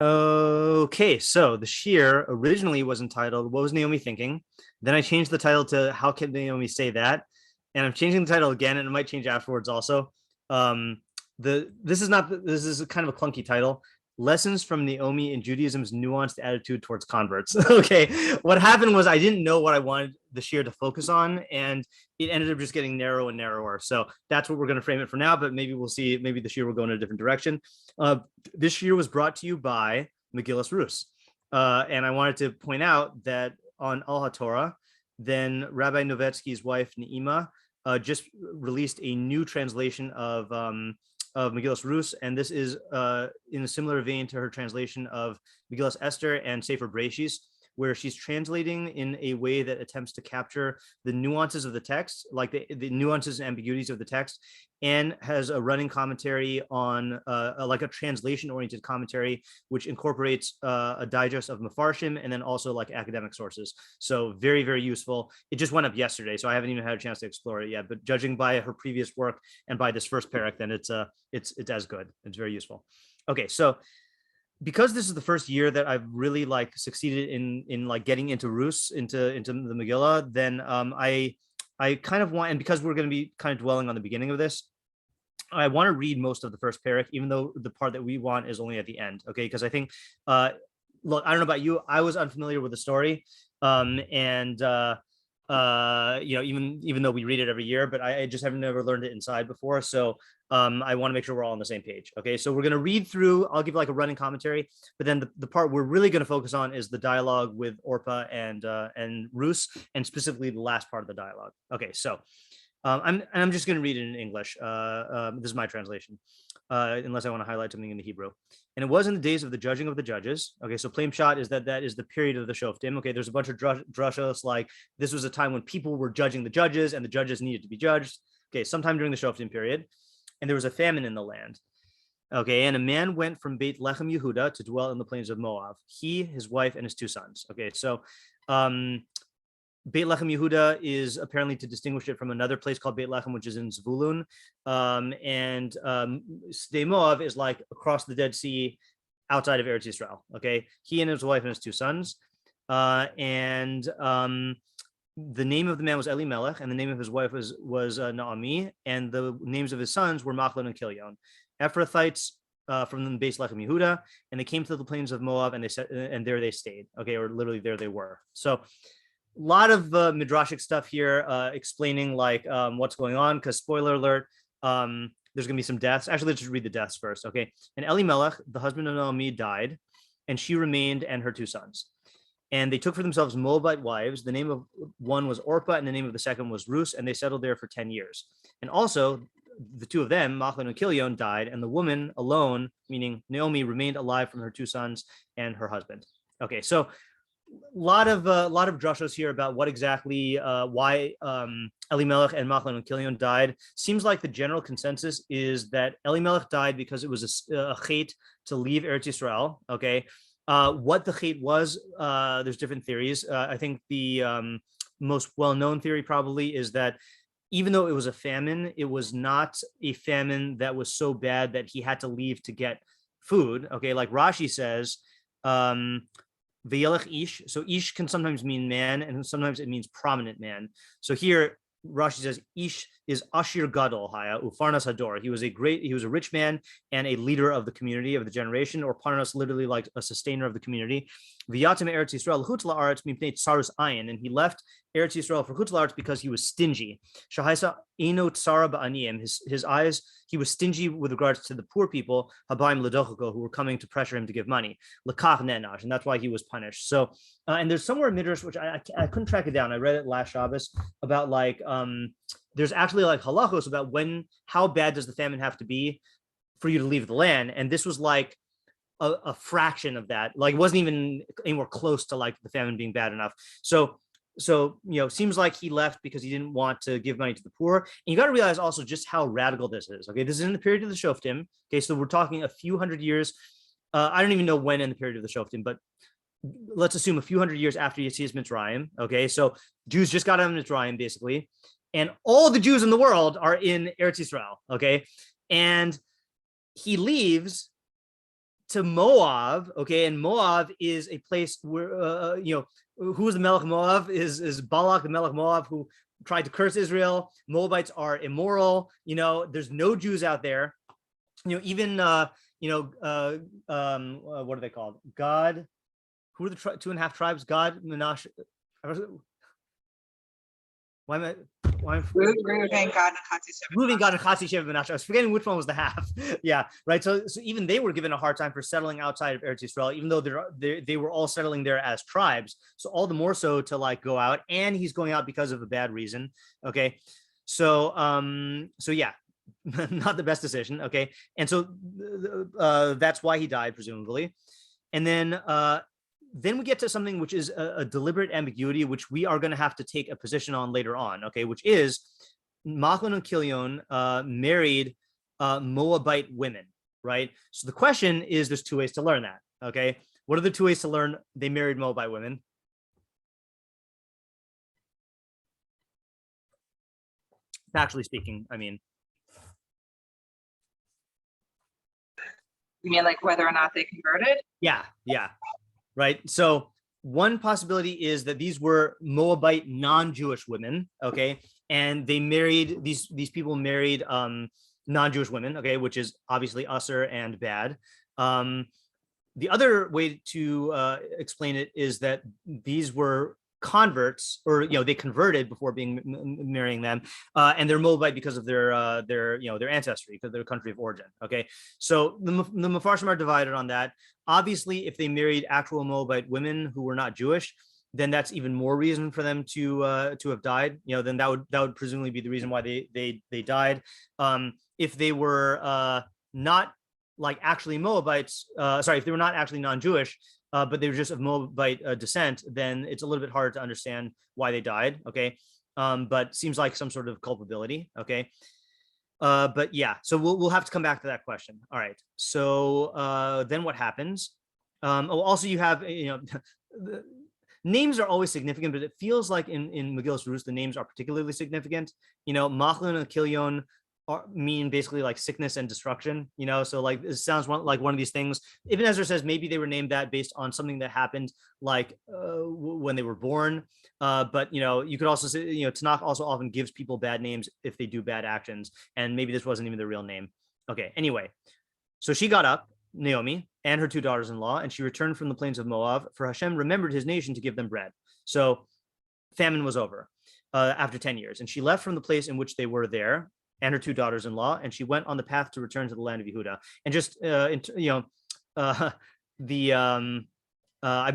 Okay, so the shir originally was entitled "What Was Naomi Thinking?" Then I changed the title to "How Can Naomi Say That?" And I'm changing the title again, and it might change afterwards also. This is kind of a clunky title. Lessons from Naomi in Judaism's nuanced attitude towards converts. Okay, what happened was I didn't know what I wanted the shir to focus on, and it ended up just getting narrow and narrower. So that's what we're going to frame it for now. But maybe we'll see. Maybe the shir will go in a different direction. This shir was brought to you by Megillas Rus, and I wanted to point out that on Al HaTorah, then Rabbi Novetsky's wife Naima just released a new translation of Megillas Rus, and this is in a similar vein to her translation of Megillas Esther and Sefer Breshis, where she's translating in a way that attempts to capture the nuances of the text, like the nuances and ambiguities of the text, and has a running commentary on like a translation-oriented commentary, which incorporates a digest of Mefarshim and then also like academic sources. So very, very useful. It just went up yesterday, so I haven't even had a chance to explore it yet. But judging by her previous work and by this first parak, then it's as good. It's very useful. Okay, so because this is the first year that I've really like succeeded in like getting into Rus, into the Megillah, then I kind of want, and because we're going to be kind of dwelling on the beginning of this, I want to read most of the first parak, even though the part that we want is only at the end. Okay, because I think, look, I don't know about you, I was unfamiliar with the story, and you know, even though we read it every year, but I just have never learned it inside before. So I want to make sure we're all on the same page. Okay, so we're going to read through. I'll give like a running commentary, but then the part we're really going to focus on is the dialogue with Orpah and Rus, and specifically the last part of the dialogue. Okay, so I'm just going to read it in English. This is my translation, unless I want to highlight something in the Hebrew. And it was in the days of the judging of the judges. Okay, so plain shot is that is the period of the Shoftim. Okay, there's a bunch of drushos, like this was a time when people were judging the judges and the judges needed to be judged. Okay, sometime during the Shoftim period. And there was a famine in the land. Okay, and a man went from Beit Lechem Yehuda to dwell in the plains of Moab. He, his wife, and his two sons. Okay, so Beit Lechem Yehuda is apparently to distinguish it from another place called Beit Lechem, which is in Zvulun. And Sde Moab is like across the Dead Sea outside of Eretz Yisrael. Okay, he and his wife and his two sons. The name of the man was Elimelech, and the name of his wife was Naomi, and the names of his sons were Machlon and Kilion. Ephrathites from the Beit Lechem Yehuda, and they came to the plains of Moab, and there they stayed. Okay, or literally there they were. So a lot of midrashic stuff here, explaining like what's going on. Because spoiler alert, there's gonna be some deaths. Actually, let's just read the deaths first. Okay, and Elimelech, the husband of Naomi, died, and she remained and her two sons. And they took for themselves Moabite wives. The name of one was Orpah, and the name of the second was Rus, and they settled there for 10 years. And also, the two of them, Machlon and Kilion, died, and the woman alone, meaning Naomi, remained alive from her two sons and her husband. Okay, so a lot of drushos here about what exactly, why Elimelech and Machlon and Kilion died. Seems like the general consensus is that Elimelech died because it was a chait to leave Eretz Yisrael. Okay. What the chait was, there's different theories. I think the most well-known theory probably is that even though it was a famine, it was not a famine that was so bad that he had to leave to get food. Okay, like Rashi says, V'yelech ish. So ish can sometimes mean man, and sometimes it means prominent man. So here Rashi says ish is Ashir Gadol Haya Ufarnas Hador. He was a rich man and a leader of the community, of the generation, or Parnas, literally like a sustainer of the community. V'yatem Eretz Yisrael Chutz la'aretz mipnei tsarus ayin, and he left Eretz Yisrael for Chutz la'aretz because he was stingy. Shahaisa eno tsara ba'aniyim. His eyes, he was stingy with regards to the poor people, habayim ledochoko, who were coming to pressure him to give money. Lekach nenash, and that's why he was punished. So, and there's somewhere in Midrash, which I couldn't track it down. I read it last Shabbos about like there's actually like halachos about how bad does the famine have to be for you to leave the land, and this was like a fraction of that. Like it wasn't even anywhere close to like the famine being bad enough. So you know, seems like he left because he didn't want to give money to the poor. And you got to realize also just how radical this is. Okay, this is in the period of the Shoftim. Okay, so we're talking a few hundred years. I don't even know when in the period of the Shoftim, but let's assume a few hundred years after Yetzias Mitzrayim. Okay, so Jews just got out of Mitzrayim basically, and all the Jews in the world are in Eretz Yisrael. Okay, and he leaves to Moab, okay, and Moab is a place where who is the Melech Moab? Is Balak the Melech Moab, who tried to curse Israel. Moabites are immoral. There's no Jews out there. Even what are they called? God. Who are the 2.5 tribes? God, Menashe. Why am I? Reuven, Gad, and Chatzi Sheva Menashe. I was forgetting which one was the half. Yeah, right. So even they were given a hard time for settling outside of Eretz Yisrael, even though they were all settling there as tribes. So all the more so to go out, and he's going out because of a bad reason. Okay, so yeah, not the best decision. Okay, and so that's why he died, presumably, and then we get to something which is a deliberate ambiguity, which we are going to have to take a position on later on, okay, which is Machlon and Kilion married Moabite women, right? So the question is, there's 2 ways to learn that, okay? What are the 2 ways to learn they married Moabite women? Factually speaking, I mean. You mean whether or not they converted? Yeah. Right. So one possibility is that these were Moabite non-Jewish women, okay, and they married these people married non-Jewish women, okay, which is obviously usher and bad. The other way to explain it is that these were converts, or they converted before marrying them, and they're Moabite because of their ancestry, because their country of origin. Okay, so the Mefarshim are divided on that. Obviously, if they married actual Moabite women who were not Jewish, then that's even more reason for them to have died. Then that would presumably be the reason why they died. If they were not actually Moabites, if they were not actually non-Jewish, but they were just of Moabite descent, then it's a little bit hard to understand why they died. Okay, but seems like some sort of culpability. Okay, but yeah, so we'll have to come back to that question. All right, so then what happens? Also, you have the names are always significant, but it feels like in Megillus Rus the names are particularly significant. Machlon and Kilion mean basically sickness and destruction, so it sounds like one of these things. Ibn Ezra says maybe they were named that based on something that happened when they were born, but you could also say Tanakh also often gives people bad names if they do bad actions, and maybe this wasn't even the real name. Okay, anyway, so she got up, Naomi, and her 2 daughters-in-law, and she returned from the plains of Moab, for Hashem remembered his nation to give them bread. So famine was over after 10 years, and she left from the place in which they were there, and her 2 daughters-in-law, and she went on the path to return to the land of Yehuda. And just I've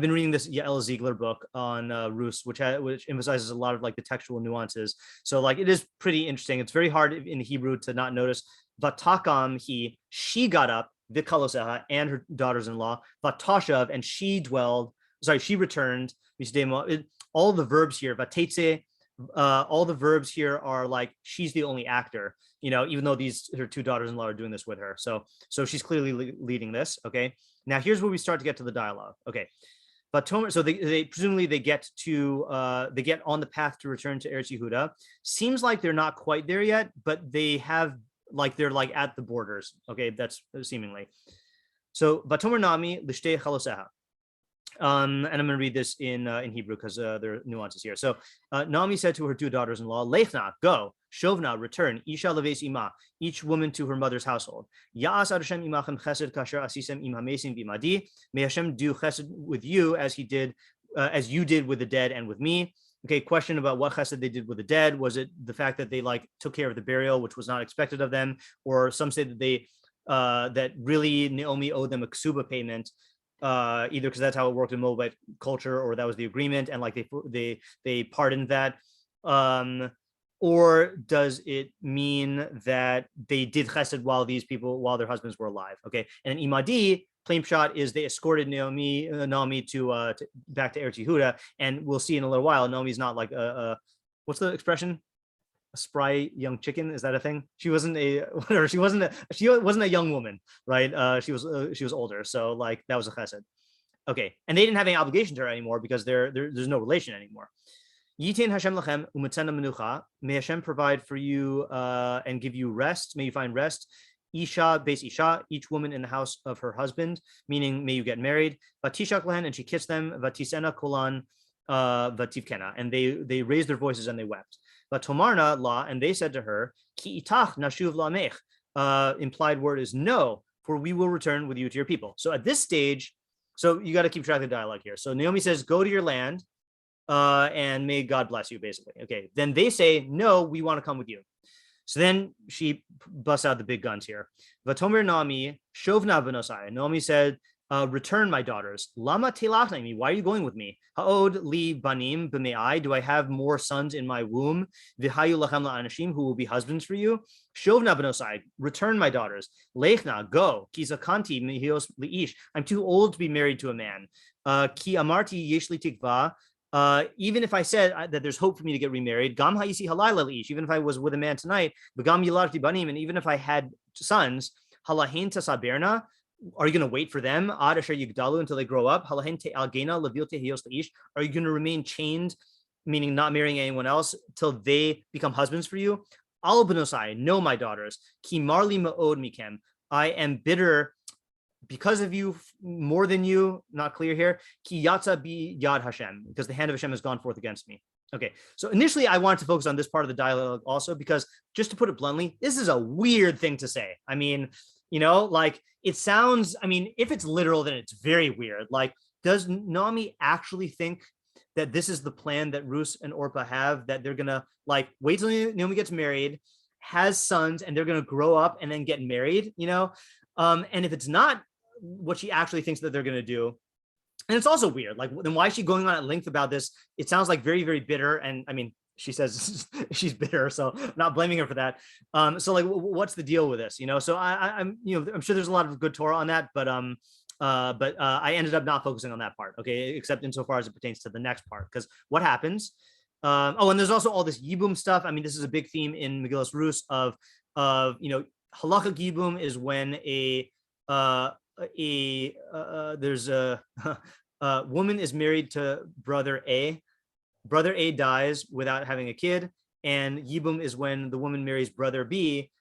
been reading this Yael Ziegler book on Rus, which emphasizes a lot of the textual nuances. So it is pretty interesting. It's very hard in Hebrew to not notice. Vatakam she got up, Vikaloseha, and her daughters-in-law, Vatashav, and she returned. All the verbs here, Vatetse, all the verbs here are she's the only actor, even though her 2 daughters-in-law are doing this with her. So she's clearly leading this. Okay, now here's where we start to get to the dialogue. Okay, but so they presumably they get on the path to return to Eretz Yehuda. Seems like they're not quite there yet, but they have they're at the borders. Okay, that's seemingly. So Vatomer Naomi l'shtei chaloseha. And I'm going to read this in Hebrew because there are nuances here. So Naomi said to her 2 daughters-in-law, Lechna, go, Shovna, return, Isha leves ima, each woman to her mother's household. Ya'as Hashem imachem chesed kasher asisem im hamesim b'imadi. May Hashem do chesed with you as you did with the dead and with me. Okay, question about what chesed they did with the dead. Was it the fact that they took care of the burial, which was not expected of them? Or some say that they that really Naomi owed them a ksuba payment, either because that's how it worked in Moabite culture, or that was the agreement, and they pardoned that, or does it mean that they did chesed while their husbands were alive? Okay, and imadi, plain shot, is they escorted Naomi to back to Eretz Yehuda, and we'll see in a little while. Naomi's not what's the expression? A spry young chicken, is that a thing? She wasn't a young woman, right? She was older, so that was a chesed. Okay, and they didn't have any obligation to her anymore because there's no relation anymore. Yitin Hashem lachem u'metzena menucha. May Hashem provide for you and give you rest. May you find rest. Isha, base Isha, each woman in the house of her husband, meaning may you get married. Vatishak lehen, and she kissed them. Vatisena kolan vativkena, and they raised their voices and they wept. Vatomarna la, and they said to her, Ki itach nashuv lamech. Implied word is no, for we will return with you to your people. So at this stage, so you got to keep track of the dialogue here. So Naomi says, go to your land, and may God bless you, basically. Okay. Then they say, no, we want to come with you. So then she busts out the big guns here. Vatomer Naomi, shovna v'nosai. Naomi said, return my daughters. Lama telachnaimi, why are you going with me? Ha'od li banim b'me'ai, do I have more sons in my womb? V'hayu lachem la'anashim, who will be husbands for you? Shovna v'nosai, return my daughters. Lechna, go. Ki zakanti mihios li'ish, I'm too old to be married to a man. Ki amarti yesh li tikva, even if I said that there's hope for me to get remarried, gam ha'isi halayla li'ish, even if I was with a man tonight, v'gam yilarti banim, and even if I had sons, halahin tasaberna, are you going to wait for them ad asher yigdalu until they grow up? Halahin te'algena levil tehios li'ish, are you going to remain chained, meaning not marrying anyone else, till they become husbands for you? Al benosai, no, my daughters, ki marli ma'od mikem, I am bitter because of you, more than you, not clear here, ki yatsa bi yad Hashem, because the hand of Hashem has gone forth against me. Okay, so initially I wanted to focus on this part of the dialogue also, because just to put it bluntly, this is a weird thing to say. I mean, like it sounds, I mean, if it's literal, then it's very weird. Like, does Naomi actually think that this is the plan that Ruth and Orpah have, that they're going to like wait till Naomi gets married, has sons, and they're going to grow up and then get married, and if it's not what she actually thinks that they're going to do, and it's also weird, like, then why is she going on at length about this? It sounds like very, very bitter. And I mean, she says she's bitter, so I'm not blaming her for that. So like, what's the deal with this? So I'm sure there's a lot of good Torah on that, but I ended up not focusing on that part. Okay, except insofar as it pertains to the next part, because what happens? And there's also all this yibum stuff. I mean, this is a big theme in Megillas Rus of halacha yibum is when there's a woman is married to brother A. Brother A dies without having a kid, and yibum is when the woman marries brother B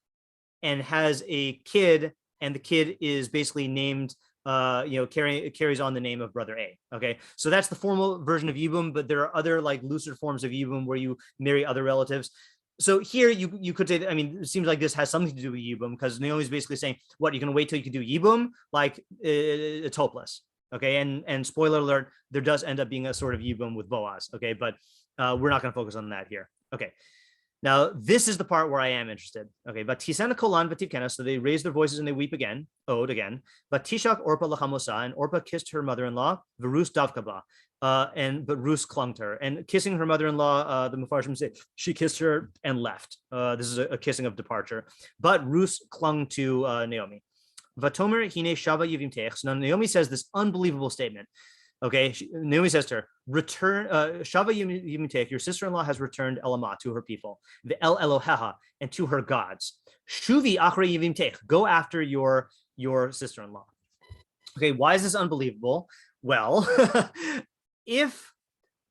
and has a kid, and the kid is basically named, carries on the name of brother A. Okay, so that's the formal version of yibum, but there are other like looser forms of yibum where you marry other relatives. So here you could say that, I mean, it seems like this has something to do with yibum, because Naomi's basically saying, what, you're going to wait till you can do yibum? Like, it's hopeless. Okay, and spoiler alert, there does end up being a sort of yibum with Boaz. Okay, but we're not going to focus on that here. Okay, now this is the part where I am interested. Okay, but Tisana Kolan Vativkena, so they raise their voices and they weep again, ode again. But Tishak Orpah lachamosa, and Orpah kissed her mother-in-law, Verus davkaba, but Rus clung to her, and kissing her mother-in-law, the Mefarshim say she kissed her and left. This is a kissing of departure, but Rus clung to Naomi. Vatomer hine shava yivim teich. So now Naomi says this unbelievable statement. Okay, Naomi says to her, return, shava yivim teich, your sister-in-law has returned Elamah, to her people, the El Eloheha, and to her gods. Shuvi achre yivim teich, go after your sister-in-law. Okay, why is this unbelievable? Well, if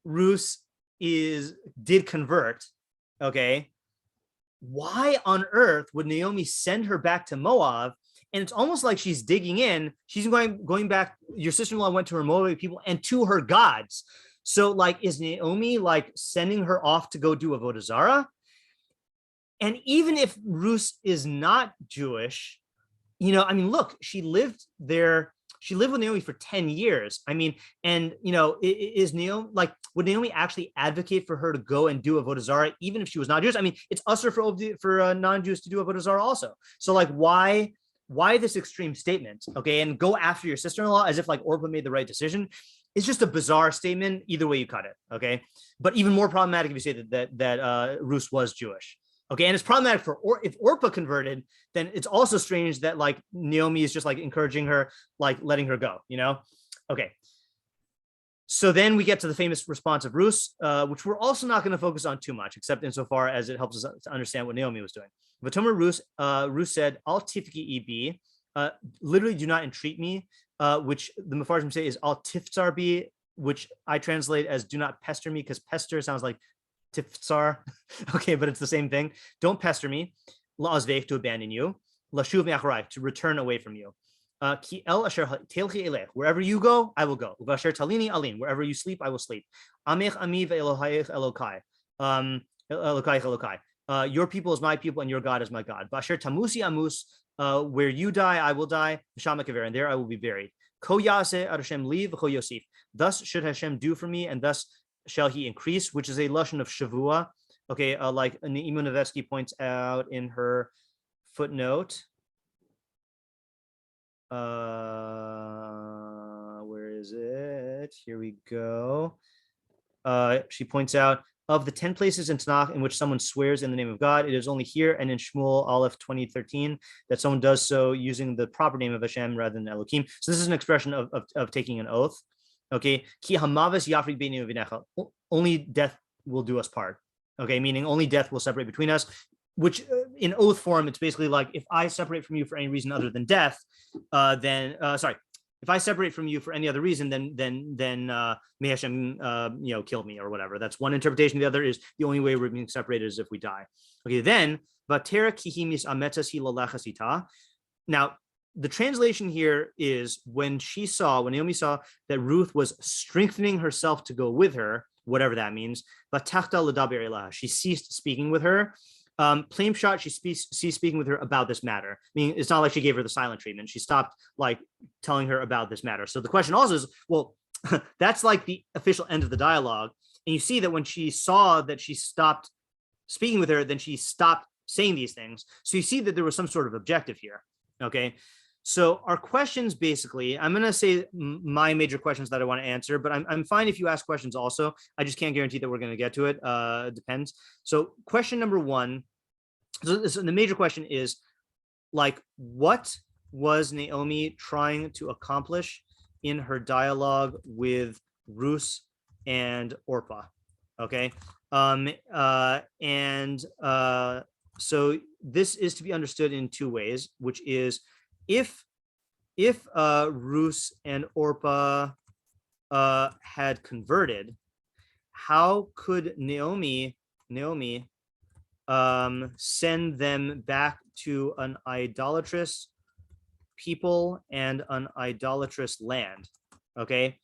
Ruth did convert, okay, why on earth would Naomi send her back to Moab? And it's almost like she's digging in. She's going back. Your sister-in-law went to her Moabite people and to her gods. So like, is Naomi like sending her off to go do Avodah Zarah? And even if Ruth is not Jewish, I mean, look, she lived there. She lived with Naomi for 10 years. I mean, and is Naomi, like, would Naomi actually advocate for her to go and do Avodah Zarah, even if she was not Jewish? I mean, it's usher for non-Jews to do Avodah Zarah also. So like, why this extreme statement? Okay, and go after your sister-in-law as if like Orpah made the right decision. It's just a bizarre statement. Either way you cut it. Okay, but even more problematic if you say that Ruth was Jewish. Okay, and it's problematic if Orpah converted, then it's also strange that like Naomi is just like encouraging her, like letting her go, Okay. So then we get to the famous response of Ruth, which we're also not going to focus on too much, except insofar as it helps us to understand what Naomi was doing. Vatomer Ruth said, Al tifki ebi, literally do not entreat me, which the Mefarshim say is Al tiftzar bi, which I translate as do not pester me, because pester sounds like tiftzar. Okay, but it's the same thing. Don't pester me. La'azveich, to abandon you. lashuv me'acharai, to return away from you. Ki el asher telchi elech, wherever you go, I will go. V'asher talini alin, wherever you sleep, I will sleep. Amech ami ve'elohayich Elokai, Elokai Elokai. Your people is my people, and your God is my God. V'asher tamusi amus, where you die, I will die. V'shama kever, and there I will be buried. Ko yaseh Hashem li v'ko yosif. Thus should Hashem do for me, and thus shall He increase, which is a lashon of shavua. Okay, like Naomi Novetsky points out in her footnote. Where is it? Here we go. She points out, of the 10 places in Tanakh in which someone swears in the name of God, it is only here and in Shmuel Aleph 20:13 that someone does so using the proper name of Hashem rather than Elohim. So this is an expression of taking an oath. Okay, ki hamavis yafrid beini uvinecha. Only death will do us part. Okay, meaning only death will separate between us. Which in oath form, it's basically like, if I separate from you for any reason other than death, if I separate from you for any other reason, then may Hashem kill me or whatever. That's one interpretation. The other is the only way we're being separated is if we die. Okay, then vatera kihimis ametas hi lalachasita. Now the translation here is when Naomi saw that Ruth was strengthening herself to go with her, whatever that means. Vatachta l'daber elaha. She ceased speaking with her. Plain shot, she's speaking with her about this matter. I mean, it's not like she gave her the silent treatment. She stopped like telling her about this matter. So the question also is, well, that's like the official end of the dialogue. And you see that when she saw that she stopped speaking with her, then she stopped saying these things. So you see that there was some sort of objective here. Okay. So our questions, basically, I'm going to say my major questions that I want to answer, but I'm fine if you ask questions also. I just can't guarantee that we're going to get to it. It depends. So question number one, so the major question is, like, what was Naomi trying to accomplish in her dialogue with Ruth and Orpah? Okay. So this is to be understood in two ways, which is, if Ruth and Orpah had converted, how could Naomi send them back to an idolatrous people and an idolatrous land? Okay,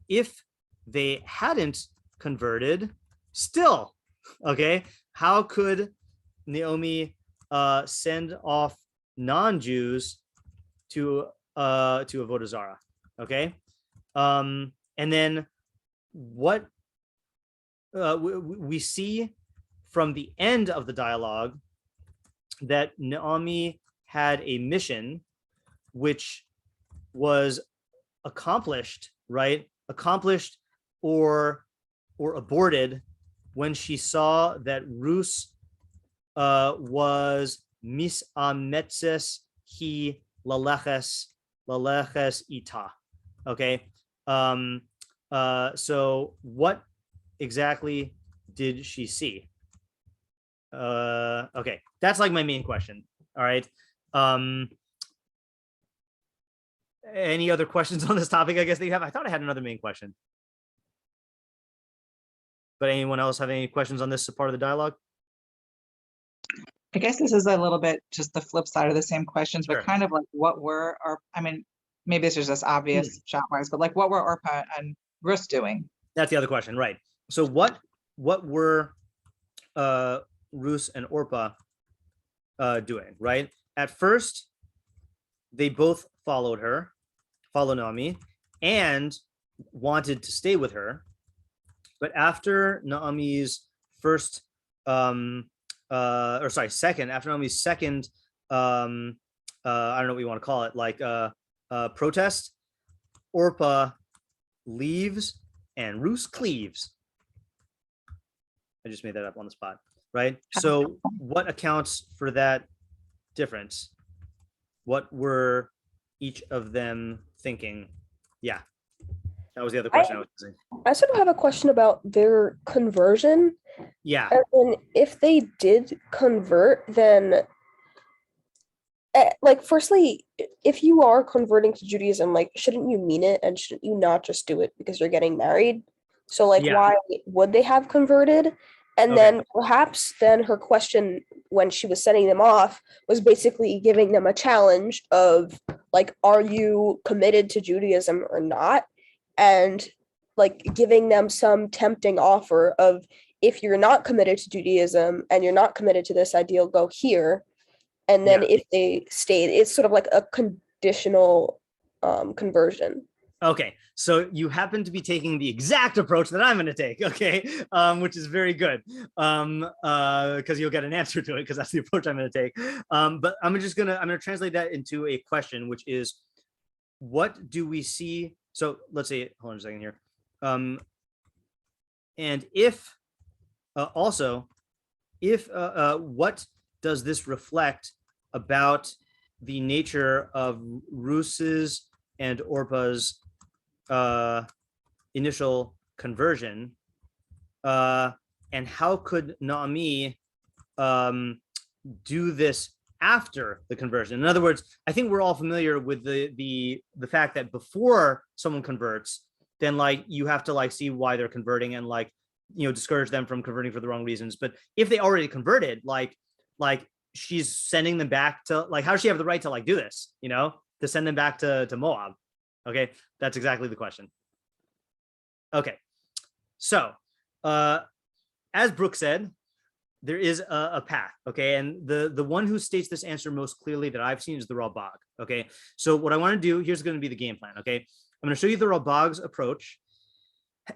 if they hadn't converted, still, okay, how could Naomi send off non-Jews to Avodah Zarah? Okay, and then what we see from the end of the dialogue that Naomi had a mission which was accomplished or aborted when she saw that Ruth was misametzes hi laleches ita. Okay. So what exactly did she see? Okay, that's like my main question. All right. Any other questions on this topic? I guess that you have. I thought I had another main question. But anyone else have any questions on this part of the dialogue? I guess this is a little bit just the flip side of the same questions, but Sure. kind of like what were, or I mean, maybe this is just obvious shot wise, but like what were Orpah and Ruth doing? That's the other question, right? So what were Ruth and Orpah doing, right? At first, they both followed Naomi, and wanted to stay with her. But after Naomi's after Naomi's second, I don't know what you want to call it, like protest, Orpah leaves and Ruth cleaves. I just made that up on the spot, right? So what accounts for that difference? What were each of them thinking? Yeah, that was the other question I was using. I sort of have a question about their conversion. Yeah. And if they did convert, then like, firstly, if you are converting to Judaism, like, shouldn't you mean it, and shouldn't you not just do it because you're getting married? So like, Yeah. why would they have converted? And Okay. then perhaps then her question when she was sending them off was basically giving them a challenge of like, are you committed to Judaism or not? And like giving them some tempting offer of, if you're not committed to Judaism and you're not committed to this ideal, go here. And then Yeah. if they stay, it's sort of like a conditional conversion. Okay, so you happen to be taking the exact approach that I'm going to take, okay, which is very good, because you'll get an answer to it, because that's the approach I'm going to take. But I'm gonna translate that into a question, which is, what do we see? So let's say, hold on a second here, and if also, if what does this reflect about the nature of Ruth's and Orpah's initial conversion, and how could Naomi do this after the conversion? In other words, I think we're all familiar with the fact that before someone converts, then like you have to like see why they're converting and like, you know, discourage them from converting for the wrong reasons. But if they already converted, like she's sending them back to, like, how does she have the right to like do this, you know, to send them back to Moab? Okay, that's exactly the question. Okay, so as Brooke said, there is a path, okay, and the one who states this answer most clearly that I've seen is the Ralbag. Okay, so what I want to do, here's going to be the game plan. Okay, I'm going to show you the Ralbag's approach,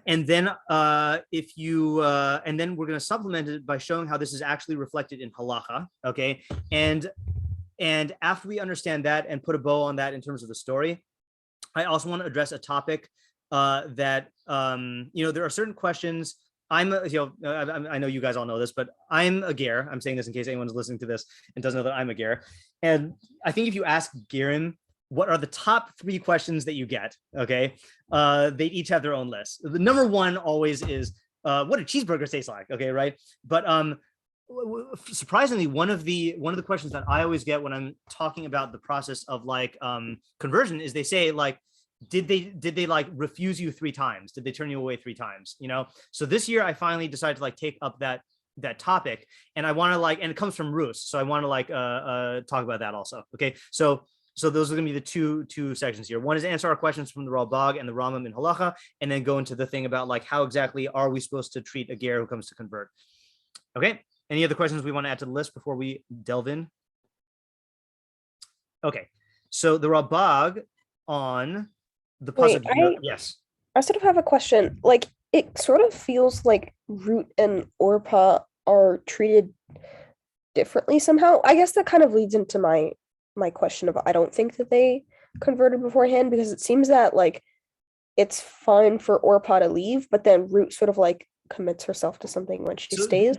and then if you and then we're going to supplement it by showing how this is actually reflected in halacha. Okay, and after we understand that and put a bow on that in terms of the story, I also want to address a topic that you know, there are certain questions. I know you guys all know this, but I'm a ger. I'm saying this in case anyone's listening to this and doesn't know that I'm a ger. And I think if you ask gerim, what are the top 3 questions that you get? Okay, they each have their own list. The number one always is, what do cheeseburgers taste like? Okay, right? But surprisingly, one of the questions that I always get when I'm talking about the process of like conversion is they say like, did they like refuse you 3 times? Did they turn you away 3 times? You know, so this year I finally decided to like take up that topic, and I want to like, and it comes from Rus, so I want to like talk about that also. Okay, so those are going to be the two sections here. One is answer our questions from the Ralbag and the Rambam in halacha, and then go into the thing about like how exactly are we supposed to treat a ger who comes to convert. Okay, any other questions we want to add to the list before we delve in? Okay, so the Ralbag on the Wait, yes. I sort of have a question. Like, it sort of feels like Ruth and Orpah are treated differently somehow. I guess that kind of leads into my question of, I don't think that they converted beforehand, because it seems that like it's fine for Orpah to leave, but then Ruth sort of like commits herself to something when she stays.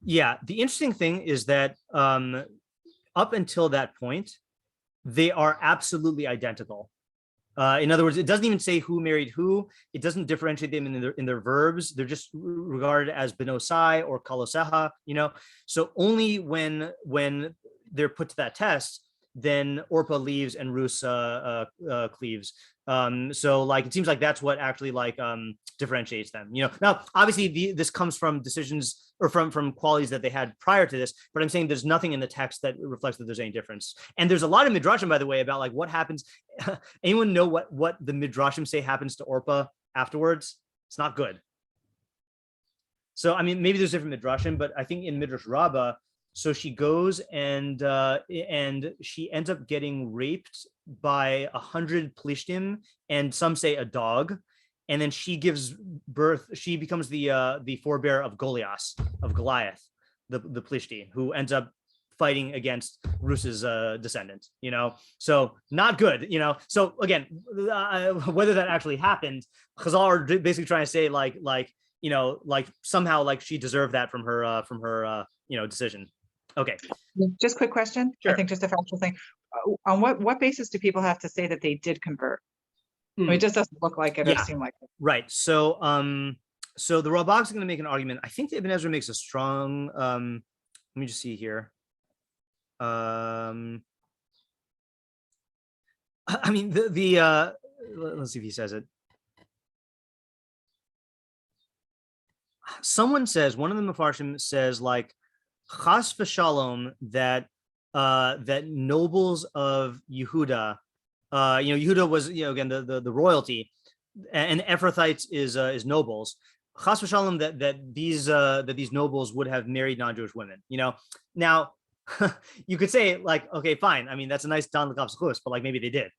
Yeah, the interesting thing is that up until that point, they are absolutely identical. In other words, it doesn't even say who married who. It doesn't differentiate them in their verbs. They're just regarded as benosai or kaloseha, you know. So only when they're put to that test, then Orpah leaves and Rus cleaves. So like, it seems like that's what actually like differentiates them, you know. Now obviously this comes from decisions or from qualities that they had prior to this, but I'm saying there's nothing in the text that reflects that there's any difference. And there's a lot of midrashim, by the way, about like what happens. Anyone know what the midrashim say happens to Orpah afterwards? It's not good. So I mean, maybe there's different midrashim, but I think in Midrash Rabbah, so she goes and she ends up getting raped by 100 plishtim, and some say a dog, and then she gives birth. She becomes the forebearer of Goliath, the plishti, who ends up fighting against Rus's descendant. You know, so not good. You know, so again, whether that actually happened, Chazal are basically trying to say like you know, like somehow like she deserved that from her you know, decision. Okay. Just quick question. Sure. I think just a factual thing. On what basis do people have to say that they did convert? I mean, it just doesn't look like it or seem like it. Right. So so the Ralbag is going to make an argument. I think Ibn Ezra makes a strong let me just see here. I mean let's see if he says it. someone says, one of the Mefarshim says, like, chas v'shalom, that that nobles of Yehuda, Yehuda was, again, the royalty, and Ephrathites is nobles. Chas v'shalom, that these nobles would have married non-Jewish women. Now you could say, like, okay, fine. I mean, that's a nice don l'kavzchus, but like maybe they did.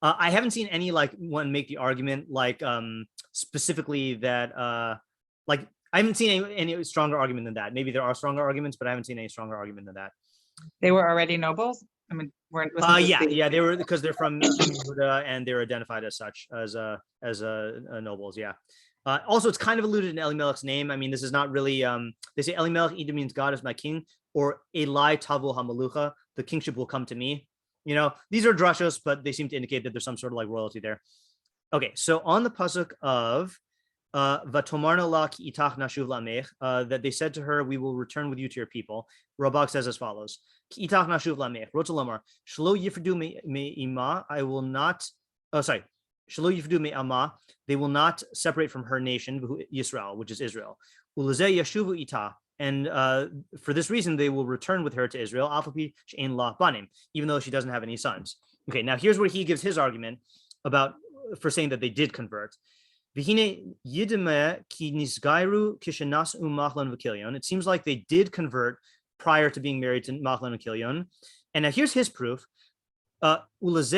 I haven't seen any like one make the argument like specifically that like I haven't seen any stronger argument than that. Maybe there are stronger arguments, but I haven't seen any stronger argument than that. They were already nobles. I mean, they were, because they're from Yehuda and they're identified as such, as nobles. Yeah. Also, it's kind of alluded in Elimelech's name. I mean, this is not really. They say Elimelech either means God is my king, or Eli Tavu Hamalucha, the kingship will come to me. These are drashos, but they seem to indicate that there's some sort of like royalty there. Okay, so on the pasuk of Vatomarna la ki itach nashuv lamech, that they said to her, we will return with you to your people. Ralbag says as follows: Ki itach nashuv lamech, rotalomar shlo yifrdu me ima. I will not. Oh, sorry. Shlo yifrdu me ama. They will not separate from her nation, Yisrael, which is Israel. Ulazeh yashuvu ita. And for this reason, they will return with her to Israel, even though she doesn't have any sons. Okay, now here's where he gives his argument for saying that they did convert. It seems like they did convert prior to being married to Machlon and Kilion. And now here's his proof. Boaz,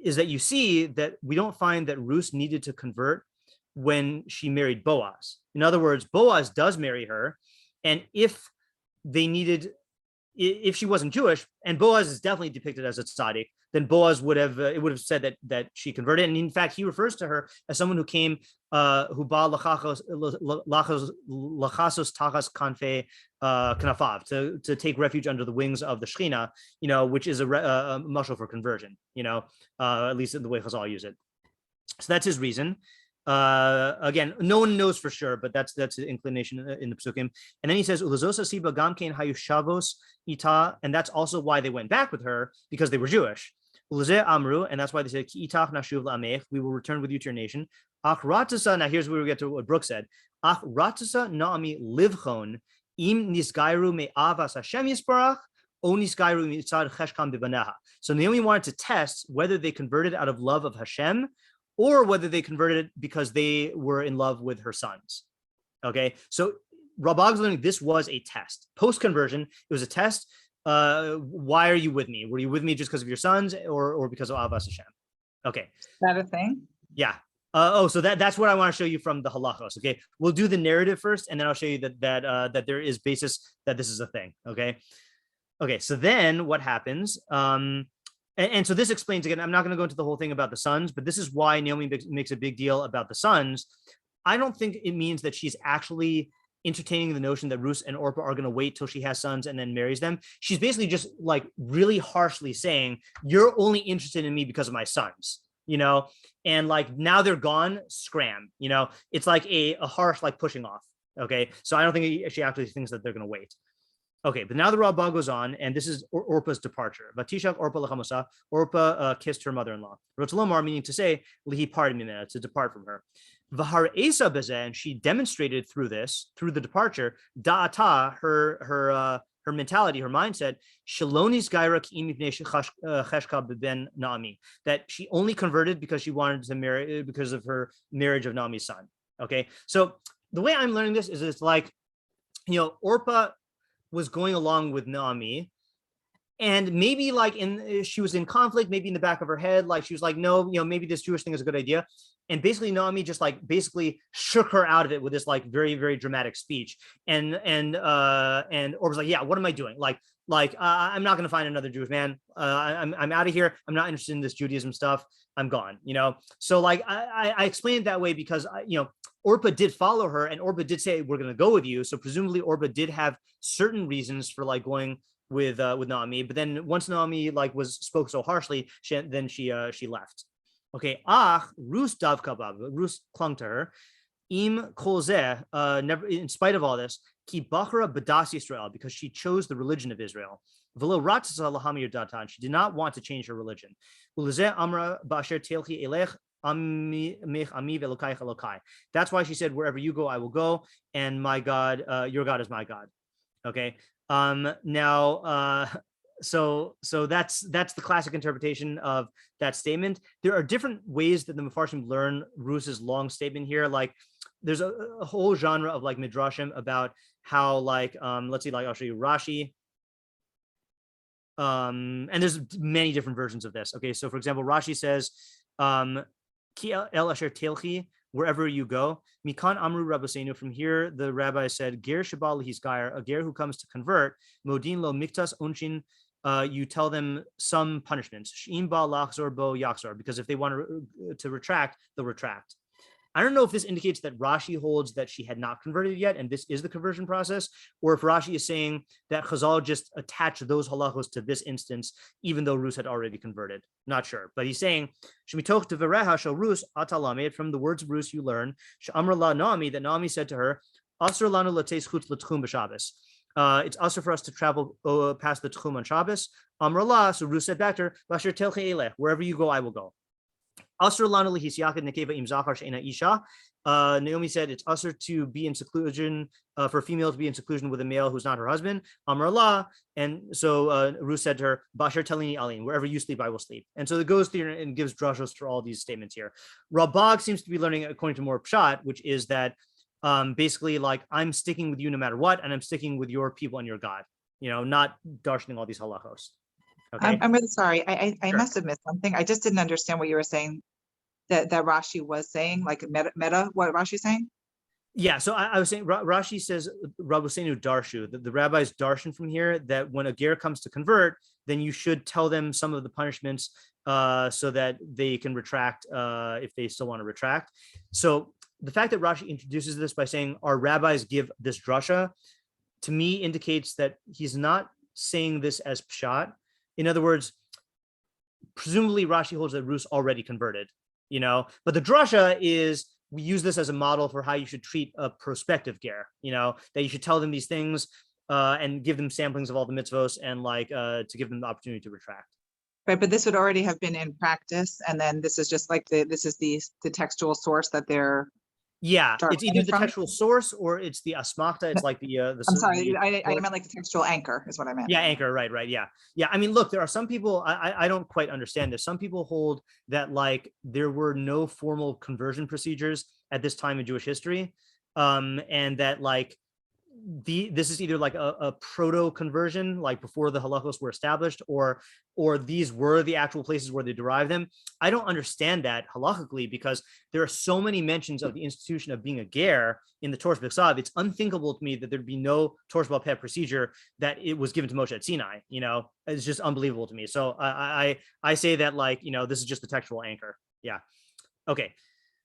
is that you see that we don't find that Ruth needed to convert when she married Boaz. In other words, Boaz does marry her, and if she wasn't Jewish, and Boaz is definitely depicted as a tzaddik, then Boaz would have said that she converted. And in fact, he refers to her as someone who came, who ba lachasos tachas kanfe kanafav, to take refuge under the wings of the Shechina, which is a mashal for conversion, at least in the way Chazal use it. So that's his reason. Again, no one knows for sure, but that's the inclination in the psukim. And then he says, "Ulazosa siba gamkein hayushavos ita," and that's also why they went back with her, because they were Jewish. Ulazeh amru, and that's why they said, "Ki itach nashuv la'amech," we will return with you to your nation. Ach ratasa. Now here's where we get to what Brooke said. Ach ratasa Naomi livchon im nisgairu me'avas Hashem yisparach o nisgairu mitzad cheshkam b'baneha. So Naomi wanted to test whether they converted out of love of Hashem, or whether they converted because they were in love with her sons. Okay, so Ralbag's learning this was a test. Post-conversion, it was a test. Why are you with me? Were you with me just because of your sons, or because of Avas Hashem? Okay. Is that a thing? Yeah. So that's what I want to show you from the halachos. Okay, we'll do the narrative first, and then I'll show you that there is basis that this is a thing. Okay. So then what happens? And so this explains, again, I'm not going to go into the whole thing about the sons, but this is why Naomi makes a big deal about the sons. I don't think it means that she's actually entertaining the notion that Ruth and Orpah are going to wait till she has sons and then marries them. She's basically just like really harshly saying, you're only interested in me because of my sons, and like now they're gone, scram, it's like a harsh, like pushing off. Okay. So I don't think she actually thinks that they're going to wait. Okay, but now the Ralbag goes on, and this is Orpah's departure. Vatishak Orpah lachamosa. Orpah kissed her mother-in-law. Rotzalomar, meaning to say, lihi parted mimena, to depart from her. Vahar esa bezeh, and she demonstrated through the departure, da'ata, her mentality, her mindset, shalonis gairak imivnei cheshka ben Naomi, that she only converted because she wanted to marry, because of her marriage of Naomi's son. Okay, so the way I'm learning this is it's like, Orpah was going along with Naomi, and maybe like she was in conflict, maybe in the back of her head, like she was like, no, maybe this Jewish thing is a good idea. And basically Naomi just like basically shook her out of it with this like very, very dramatic speech. And Orpah's like, yeah, what am I doing? Like I'm not going to find another Jewish man. I'm out of here. I'm not interested in this Judaism stuff. I'm gone, So like I explained it that way because Orpah did follow her, and Orpah did say, we're going to go with you. So presumably Orpah did have certain reasons for like going with Naomi. But then once Naomi like spoke so harshly, she left. Okay. Ruth davkabab. Ruth clung to her. Im kolzeh, never, in spite of all this, ki bachra badas Yisrael, because she chose the religion of Israel. V'lo ratzasa lahami yerdatan. She did not want to change her religion. Ulezeh amra ba'asher telchi elech ami ve'elokai elokai. That's why she said, wherever you go, I will go, and my God, your God is my God. Okay. So that's the classic interpretation of that statement. There are different ways that the Mefarshim learn Rus's long statement here. Like there's a whole genre of like midrashim about how like let's see, like I'll show you Rashi. And there's many different versions of this. Okay, so for example, Rashi says, Ki el asher telchi, wherever you go. Mikan amru rabbeinu, from here the rabbi said, ger shabal his gair, a ger who comes to convert, modin lo miktas unshin, you tell them some punishments. Sh'im ba lachzor bo yachzor, because if they want to retract, they'll retract. I don't know if this indicates that Rashi holds that she had not converted yet, and this is the conversion process, or if Rashi is saying that Chazal just attached those halachos to this instance, even though Rus had already converted. Not sure, but he's saying, "Shemitoch devareha shel Rus atalamed," from the words of Rus you learn, "She'amra la Naomi," that Naomi said to her, "Asur lanu lateis chutz l'tchum b'Shabbos." It's also for us to travel past the tchum on Shabbos. Amra la, so Rus said back to her, "Vasher telchi eleh, wherever you go, I will go." Naomi said it's usher to be in seclusion, for a female to be in seclusion with a male who's not her husband. Amar Allah, and so Ruth said to her, Bashar telini alin, wherever you sleep, I will sleep. And so it goes through and gives drashos for all these statements here. Ralbag seems to be learning according to more pshat, which is that basically like I'm sticking with you no matter what, and I'm sticking with your people and your God, not darshaning all these halachos. Okay. I'm really sorry. I Sure. must have missed something. I just didn't understand what you were saying. That Rashi was saying, like meta. What Rashi's saying? Yeah, so I was saying Rashi says Rabbeinu darshu, that the rabbis darshan from here that when a ger comes to convert, then you should tell them some of the punishments so that they can retract if they still want to retract. So the fact that Rashi introduces this by saying our rabbis give this drasha, to me indicates that he's not saying this as pshat. In other words, presumably Rashi holds that Rus already converted. But the drasha is we use this as a model for how you should treat a prospective ger, that you should tell them these things and give them samplings of all the mitzvos and like to give them the opportunity to retract. Right, but this would already have been in practice, and then this is just like the textual source that they're. Yeah, it's either the from? textual source or it's the asmachta. It's like the. I'm sorry, I meant like the textual anchor is what I meant. Yeah, anchor, right, yeah. I mean, look, there are some people I don't quite understand this. Some people hold that like there were no formal conversion procedures at this time in Jewish history, and that like this is either like a proto conversion, like before the halachos were established, or these were the actual places where they derived them. I don't understand that halachically because there are so many mentions of the institution of being a ger in the Torah B'Ksav. It's unthinkable to me that there'd be no Torah B'Peh procedure that it was given to Moshe at Sinai. It's just unbelievable to me. So I say that like this is just the textual anchor. Yeah. Okay.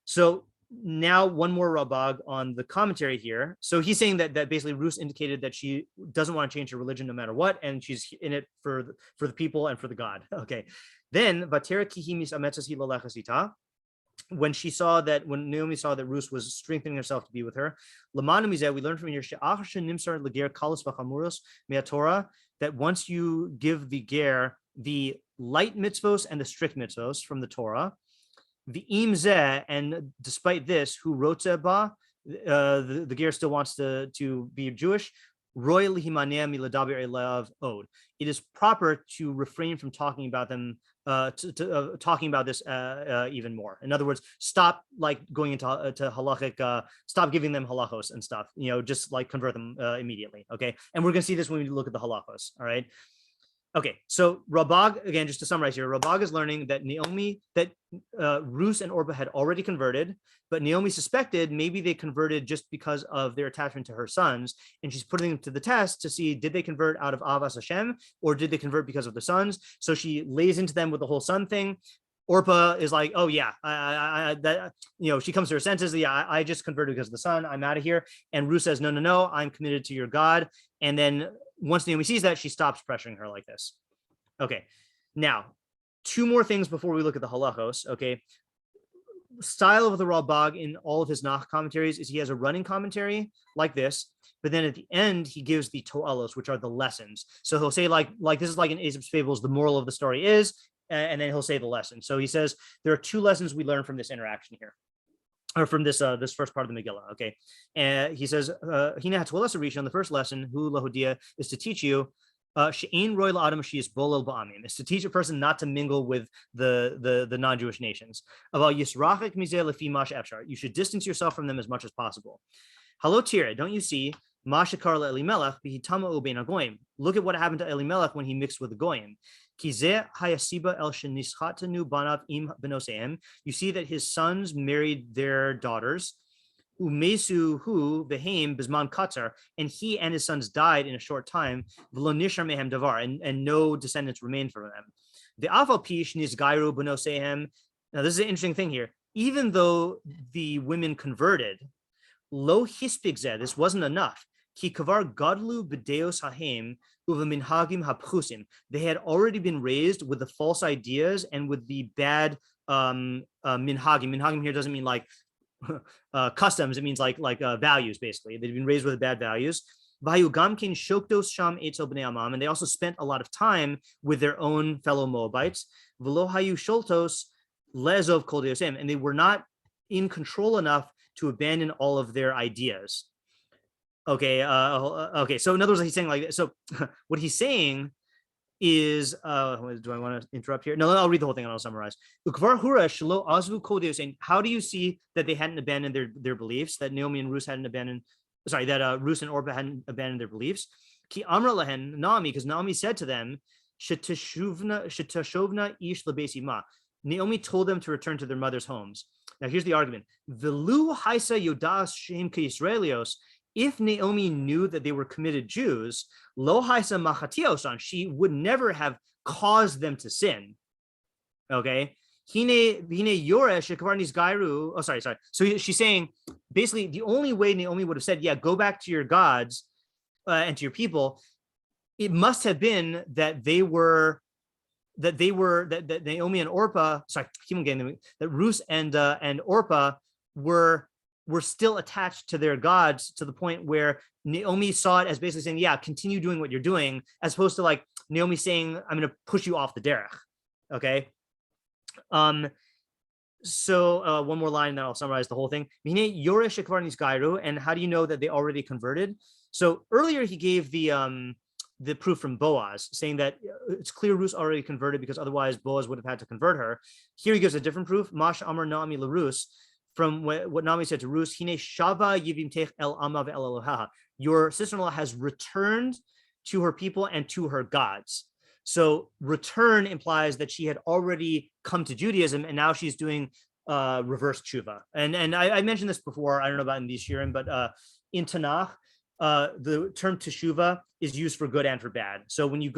So now one more Ralbag on the commentary here. So he's saying that basically Rus indicated that she doesn't want to change her religion no matter what, and she's in it for the people and for the God. Okay. Then when Naomi saw that Rus was strengthening herself to be with her, we learn from here that once you give the ger the light mitzvos and the strict mitzvos from the Torah, the imzeh, and despite this, who wrote ba, the ger still wants to be Jewish. It is proper to refrain from talking about them, talking about this even more. In other words, stop like going into halachic, stop giving them halachos and stuff. Just like convert them immediately. Okay, and we're gonna see this when we look at the halachos. All right. Okay, so Ralbag, again, just to summarize here, Ralbag is learning that Rus and Orpah had already converted, but Naomi suspected maybe they converted just because of their attachment to her sons, and she's putting them to the test to see, did they convert out of Avas Hashem, or did they convert because of the sons? So she lays into them with the whole son thing. Orpah is like, oh yeah, she comes to her senses. Yeah, I just converted because of the son. I'm out of here. And Rus says, no, I'm committed to your God. And then once Naomi sees that, she stops pressuring her like this. Okay, now two more things before we look at the halachos. Okay, style of the Ralbag in all of his Nach commentaries is he has a running commentary like this, but then at the end he gives the to'alos, which are the lessons. So he'll say like this is like in Aesop's Fables, the moral of the story is, and then he'll say the lesson. So he says there are two lessons we learn from this interaction here, or from this this first part of the Megillah. Okay, and he says, "Hina hatzulas arisha." The first lesson, hu lahodia, is to teach you. She'ein roy la'adam she'is bolel ba'amim, is to teach a person not to mingle with the non-Jewish nations. About yisrachik mizeh lefi mash efshar, you should distance yourself from them as much as possible. Halo tira, don't you see? Mashakar Elimelech bihitama ubein hagoyim. Look at what happened to Elimelech when he mixed with the goyim. Kizeh hayasiba el shenischatanu banav im benoseim. You see that his sons married their daughters. Umesu hu behem bisman katzar, and he and his sons died in a short time. V'lo nishar mehem davar, and no descendants remained from them. The afal pish nisgairu benoseim. Now this is an interesting thing here. Even though the women converted, lo hispigzeh, this wasn't enough. Ki kavar gadlu b'deos ahem uveminhagim hapchusim. They had already been raised with the false ideas and with the bad minhagim. Minhagim here doesn't mean like customs. It means like values, basically. They've been raised with bad values. And they also spent a lot of time with their own fellow Moabites. And they were not in control enough to abandon all of their ideas. Okay. So in other words, he's saying like, so what he's saying is, do I want to interrupt here? No, I'll read the whole thing and I'll summarize. And how do you see that they hadn't abandoned their beliefs, that Naomi and Ruth hadn't abandoned, that Ruth and Orpah hadn't abandoned their beliefs? Ki amra lahen Naomi, because Naomi said to them, Shetashuvna ish lebesi ma. Naomi told them to return to their mother's homes. Now here's the argument. Velu haisa yodas shem Israelios. If Naomi knew that they were committed Jews, lo haisa machatiosan, she would never have caused them to sin. Okay. Hine yoresh shekavarnis gairu. Oh, sorry. So she's saying basically the only way Naomi would have said, yeah, go back to your gods and to your people, it must have been that that Naomi and Orpah, that Ruth and Orpah were still attached to their gods, to the point where Naomi saw it as basically saying, yeah, continue doing what you're doing, as opposed to like Naomi saying, I'm going to push you off the derech. Okay. So one more line, and then I'll summarize the whole thing. And how do you know that they already converted? So earlier he gave the proof from Boaz, saying that it's clear Ruth already converted because otherwise Boaz would have had to convert her. Here he gives a different proof. Mash Amar Naomi LaRus, from what Naomi said to Ruth, Hine Shava Yivimtech El Amav El Eloha. Your sister-in-law has returned to her people and to her gods. So return implies that she had already come to Judaism and now she's doing reverse tshuva. And I mentioned this before, I don't know about in these shirim, but in Tanakh, the term teshuva is used for good and for bad. So when you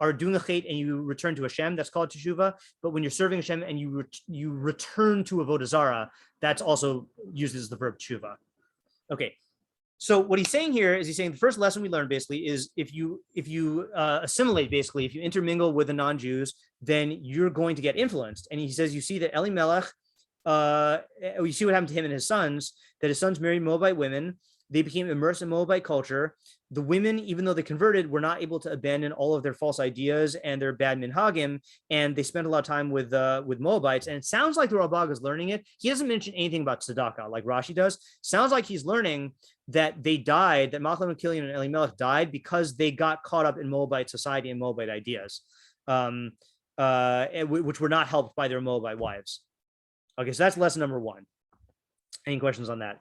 are doing a chait and you return to Hashem, that's called teshuva. But when you're serving Hashem and you return to avodah zarah, that's also used as the verb teshuva. Okay. So what he's saying here is he's saying the first lesson we learned basically is if you assimilate, basically, if you intermingle with the non-Jews, then you're going to get influenced. And he says, you see that Elimelech, you see what happened to him and his sons, that his sons married Moabite women. They became immersed in Moabite culture. The women, even though they converted, were not able to abandon all of their false ideas and their bad minhagim, and they spent a lot of time with Moabites. And it sounds like the Ralbag is learning it. He doesn't mention anything about tzedakah like Rashi does. Sounds like he's learning that they died, that Machlon and Kilian and Elimelech died because they got caught up in Moabite society and Moabite ideas, which were not helped by their Moabite wives. Okay, so that's lesson number one. Any questions on that?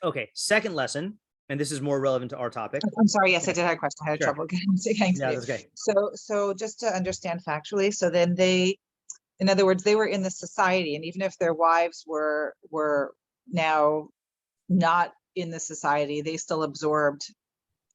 Okay, second lesson, and this is more relevant to our topic. I'm sorry. Yes, I did have a question. I had trouble getting to yeah, that's okay. So just to understand factually, so then in other words, they were in the society, and even if their wives were now not in the society, they still absorbed,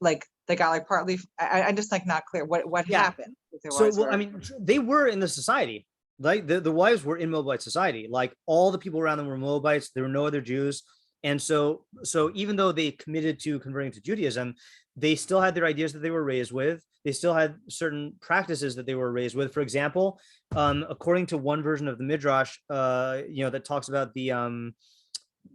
like they got like partly. I'm just like not clear what happened with their wives. I mean, they were in the society. Like the wives were in Moabite society. Like all the people around them were Moabites. There were no other Jews. And so even though they committed to converting to Judaism, they still had their ideas that they were raised with. They still had certain practices that they were raised with. For example, according to one version of the Midrash, that talks about the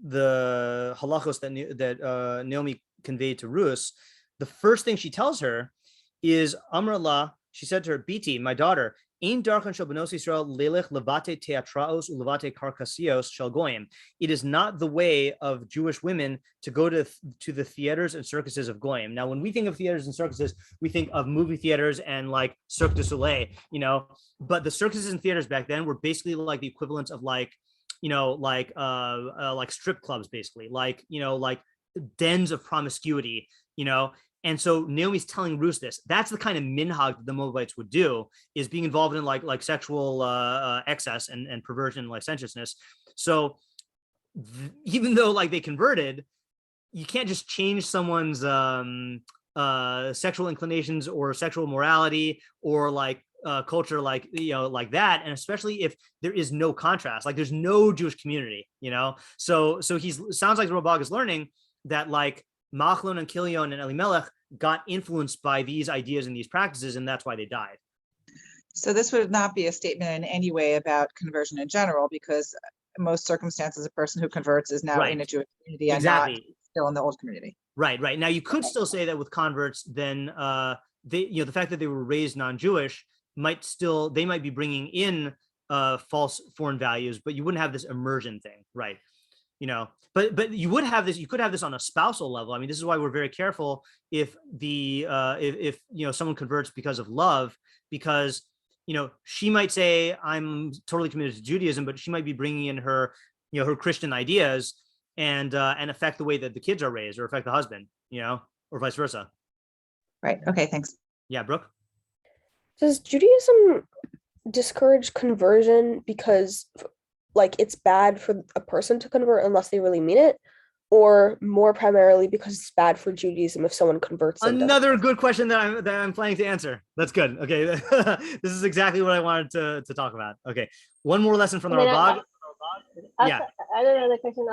halachos that Naomi conveyed to Ruth, the first thing she tells her is Amrullah. She said to her, Biti, my daughter, it is not the way of Jewish women to go to the theaters and circuses of Goyim. Now, when we think of theaters and circuses, we think of movie theaters and like Cirque du Soleil, but the circuses and theaters back then were basically like the equivalent of like strip clubs, basically, like dens of promiscuity, And so Naomi's telling Ruth this. That's the kind of minhag that the Moabites would do, is being involved in like sexual excess and perversion and licentiousness. So even though like they converted, you can't just change someone's sexual inclinations or sexual morality or like culture like that, and especially if there is no contrast, like there's no Jewish community, So sounds like Ralbag is learning that like Machlon and Kilion and Elimelech got influenced by these ideas and these practices, and that's why they died. So this would not be a statement in any way about conversion in general, because most circumstances, a person who converts is now in a Jewish community and not still in the old community. Right. Now you could still say that with converts, then the fact that they were raised non-Jewish might be bringing in false foreign values, but you wouldn't have this immersion thing, right? But you would have this. You could have this on a spousal level. I mean, this is why we're very careful if someone converts because of love, because she might say I'm totally committed to Judaism, but she might be bringing in her her Christian ideas and affect the way that the kids are raised, or affect the husband, or vice versa. Right. Okay. Thanks. Yeah, Brooke. Does Judaism discourage conversion because like it's bad for a person to convert unless they really mean it, or more primarily because it's bad for Judaism if someone converts? Another good question that I'm planning to answer. That's good. Okay. This is exactly what I wanted to talk about. Okay. One more lesson from the Ralbag. Yeah. I don't know the question.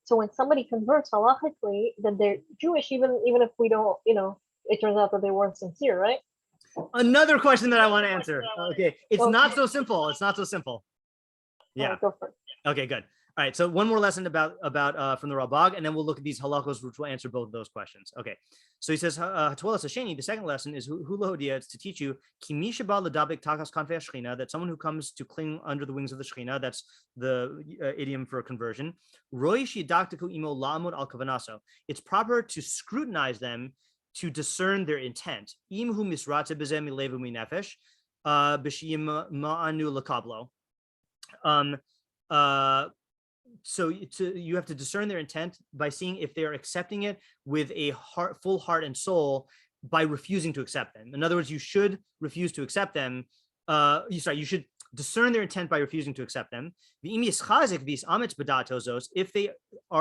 So when somebody converts halachically, then they're Jewish, even if we don't, it turns out that they weren't sincere, right? Another question that I want to answer. Okay. It's not so simple. Yeah. Go for it. Okay, good. All right. So one more lesson about from the Ralbag, and then we'll look at these halachos, which will answer both of those questions. Okay. So he says, the second lesson is hulahodia. It's to teach you that someone who comes to cling under the wings of the Shekhinah, that's the idiom for conversion. It's proper to scrutinize them, to discern their intent. So you have to discern their intent by seeing if they're accepting it with a full heart and soul by refusing to accept them. In other words, you should refuse to accept them. You should discern their intent by refusing to accept them. If they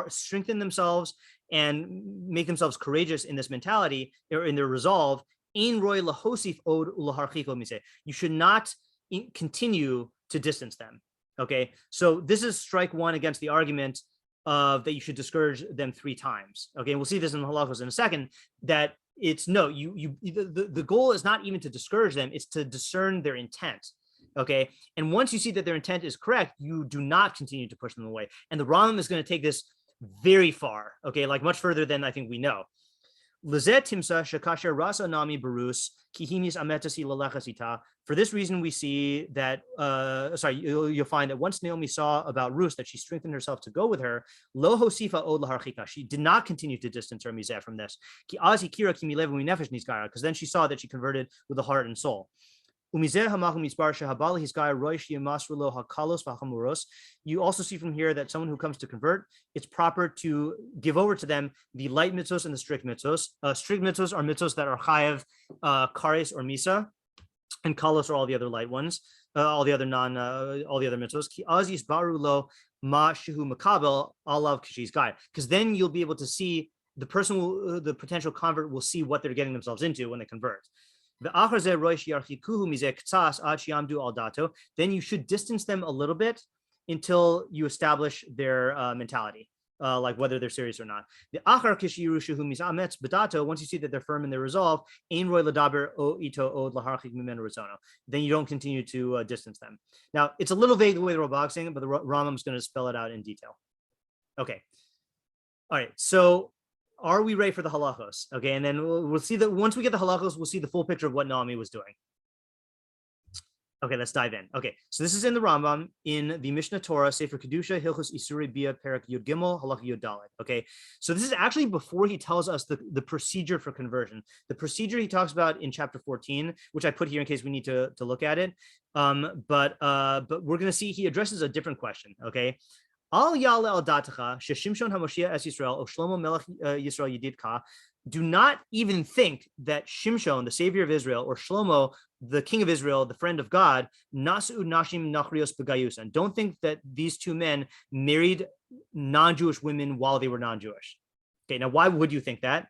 strengthen themselves and make themselves courageous in this mentality or in their resolve, you should not continue to distance them. Okay, so this is strike one against the argument of that you should discourage them 3 times. Okay, and we'll see this in the halachos in a second, that it's the goal is not even to discourage them, it's to discern their intent. Okay, and once you see that their intent is correct, you do not continue to push them away. And the Rambam is going to take this very far, okay, like much further than I think we know. For this reason, we see that, you'll find that once Naomi saw about Ruth that she strengthened herself to go with her, she did not continue to distance her from this. Because then she saw that she converted with the heart and soul. You also see from here that someone who comes to convert, it's proper to give over to them the light mitzvos and the strict mitzvos. Strict mitzvos are mitzvos that are chayav, kares or misa, and kalos are all the other light ones, all the other mitzvos. Because then you'll be able to see the potential convert will see what they're getting themselves into when they convert. Then you should distance them a little bit until you establish their mentality, like whether they're serious or not. Once you see that they're firm in their resolve, then you don't continue to distance them. Now, it's a little vague the way the Ralbag is saying it, but the Rambam is going to spell it out in detail. Okay. All right. So are we ready for the halachos? Okay, and then we'll see that once we get the halachos, we'll see the full picture of what Naomi was doing. Okay, let's dive in. Okay, so this is in the Rambam in the Mishnah Torah, Sefer Kedusha, Hilchos Isory Biya, Perak Yud Gimel, Halakha Yud Dalet. Okay, so this is actually before he tells us the procedure for conversion. The procedure he talks about in chapter 14, which I put here in case we need to look at it. But we're going to see he addresses a different question. Okay. Al yale al datacha sheshimshon haMoshiach es Yisrael o Shlomo melech Yisrael yididka. Do not even think that Shimshon, the savior of Israel, or Shlomo, the king of Israel, the friend of God, nasu nashim nachrios begayusan. Don't think that these two men married non-Jewish women while they were non-Jewish. Okay, now why would you think that?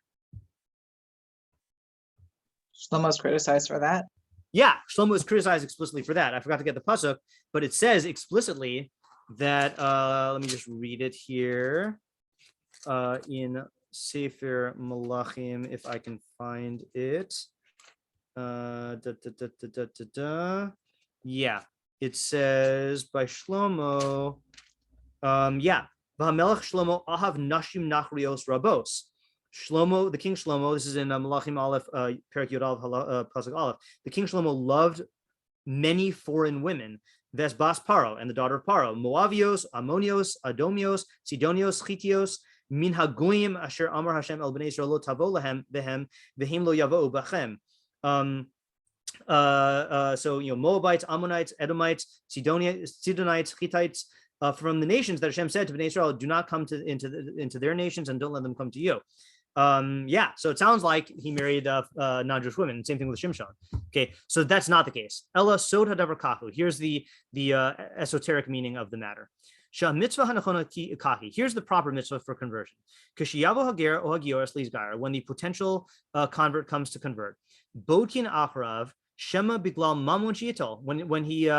Shlomo's criticized for that. Yeah, Shlomo is criticized explicitly for that. I forgot to get the pasuk, but it says explicitly that, let me just read it here, in Sefer Malachim, if I can find it. Yeah, it says by Shlomo, yeah, V'hamelech Shlomo ahav nashim nachrios rabos. Shlomo, the king Shlomo, this is in Malachim Aleph, Perak Yud Aleph, Pasuk Aleph. The king Shlomo loved many foreign women. That's Bas Paro and the daughter of Paro, Moavios, Ammonios, Adomios, Sidonios, Chitios, Min Hagoyim Asher Amar Hashem El Bnei Yisrael Lo Tavo Lahem Behem Vehim Lo Yavo Bachem. So Moabites, Ammonites, Edomites, Sidonites, Hittites, from the nations that Hashem said to Bnei Israel, do not come into their nations and don't let them come to you. Yeah, so it sounds like he married non-Jewish women. Same thing with Shimshon. Okay, so that's not the case. Ella sod hadavar kahu. Here's the esoteric meaning of the matter. Sha mitzvah hanachona kahi. Here's the proper mitzvah for conversion. Kishiyavo hager o hagioras lizgar. When the potential convert comes to convert, bodkin achrav shema biglal mamun shiyitol. When he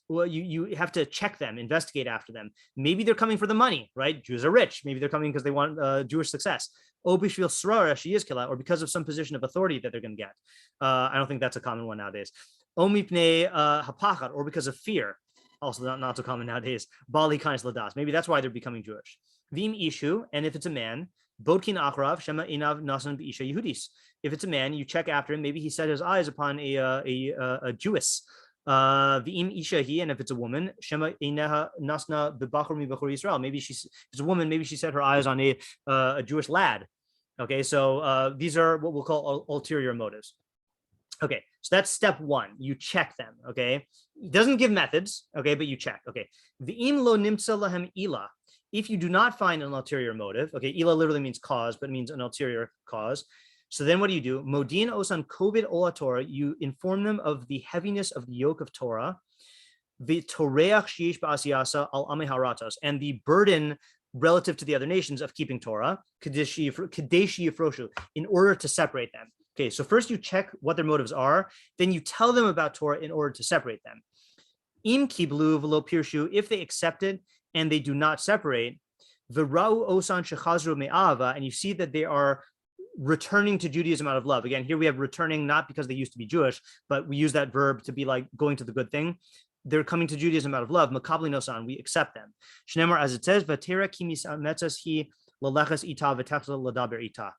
well, you have to check them, investigate after them. Maybe they're coming for the money, right? Jews are rich. Maybe they're coming because they want Jewish success. Or because of some position of authority that they're going to get. I don't think that's a common one nowadays. Or because of fear. Also not so common nowadays. Bali kainis ladas. Maybe that's why they're becoming Jewish. Vim ishu, and if it's a man, bodkin achrav shema inav nasan b'isha Yehudis. If it's a man, you check after him. Maybe he set his eyes upon a Jewess. V'im isha he, and if it's a woman, shema ineha nasna b'bachur mi b'chur Yisrael. Maybe if it's a woman, maybe she set her eyes on a Jewish lad. Okay, so these are what we'll call ulterior motives. Okay, so that's step one. You check them. Okay, it doesn't give methods. Okay, but you check. Okay, v'im lo nimtza lahem ila. If you do not find an ulterior motive, okay, ila literally means cause, but it means an ulterior cause. So then what do you do? Modin osan kovid ola Torah, you inform them of the heaviness of the yoke of Torah, the toreach sheish ba'asiyasa al ame haratos, and the burden relative to the other nations of keeping Torah, kadeshi yifroshu, in order to separate them. Okay, so first you check what their motives are, then you tell them about Torah in order to separate them. Im kiblu v'lo pirshu, if they accept it and they do not separate, v'ra'u osan shechazru me'ava, and you see that they are returning to Judaism out of love. Again, here we have returning not because they used to be Jewish, but we use that verb to be like going to the good thing. They're coming to Judaism out of love. Makabli nosan, we accept them. Shnemar, as it says, Vatera kimis metzas hi lalechas ita v'techla ladaber ita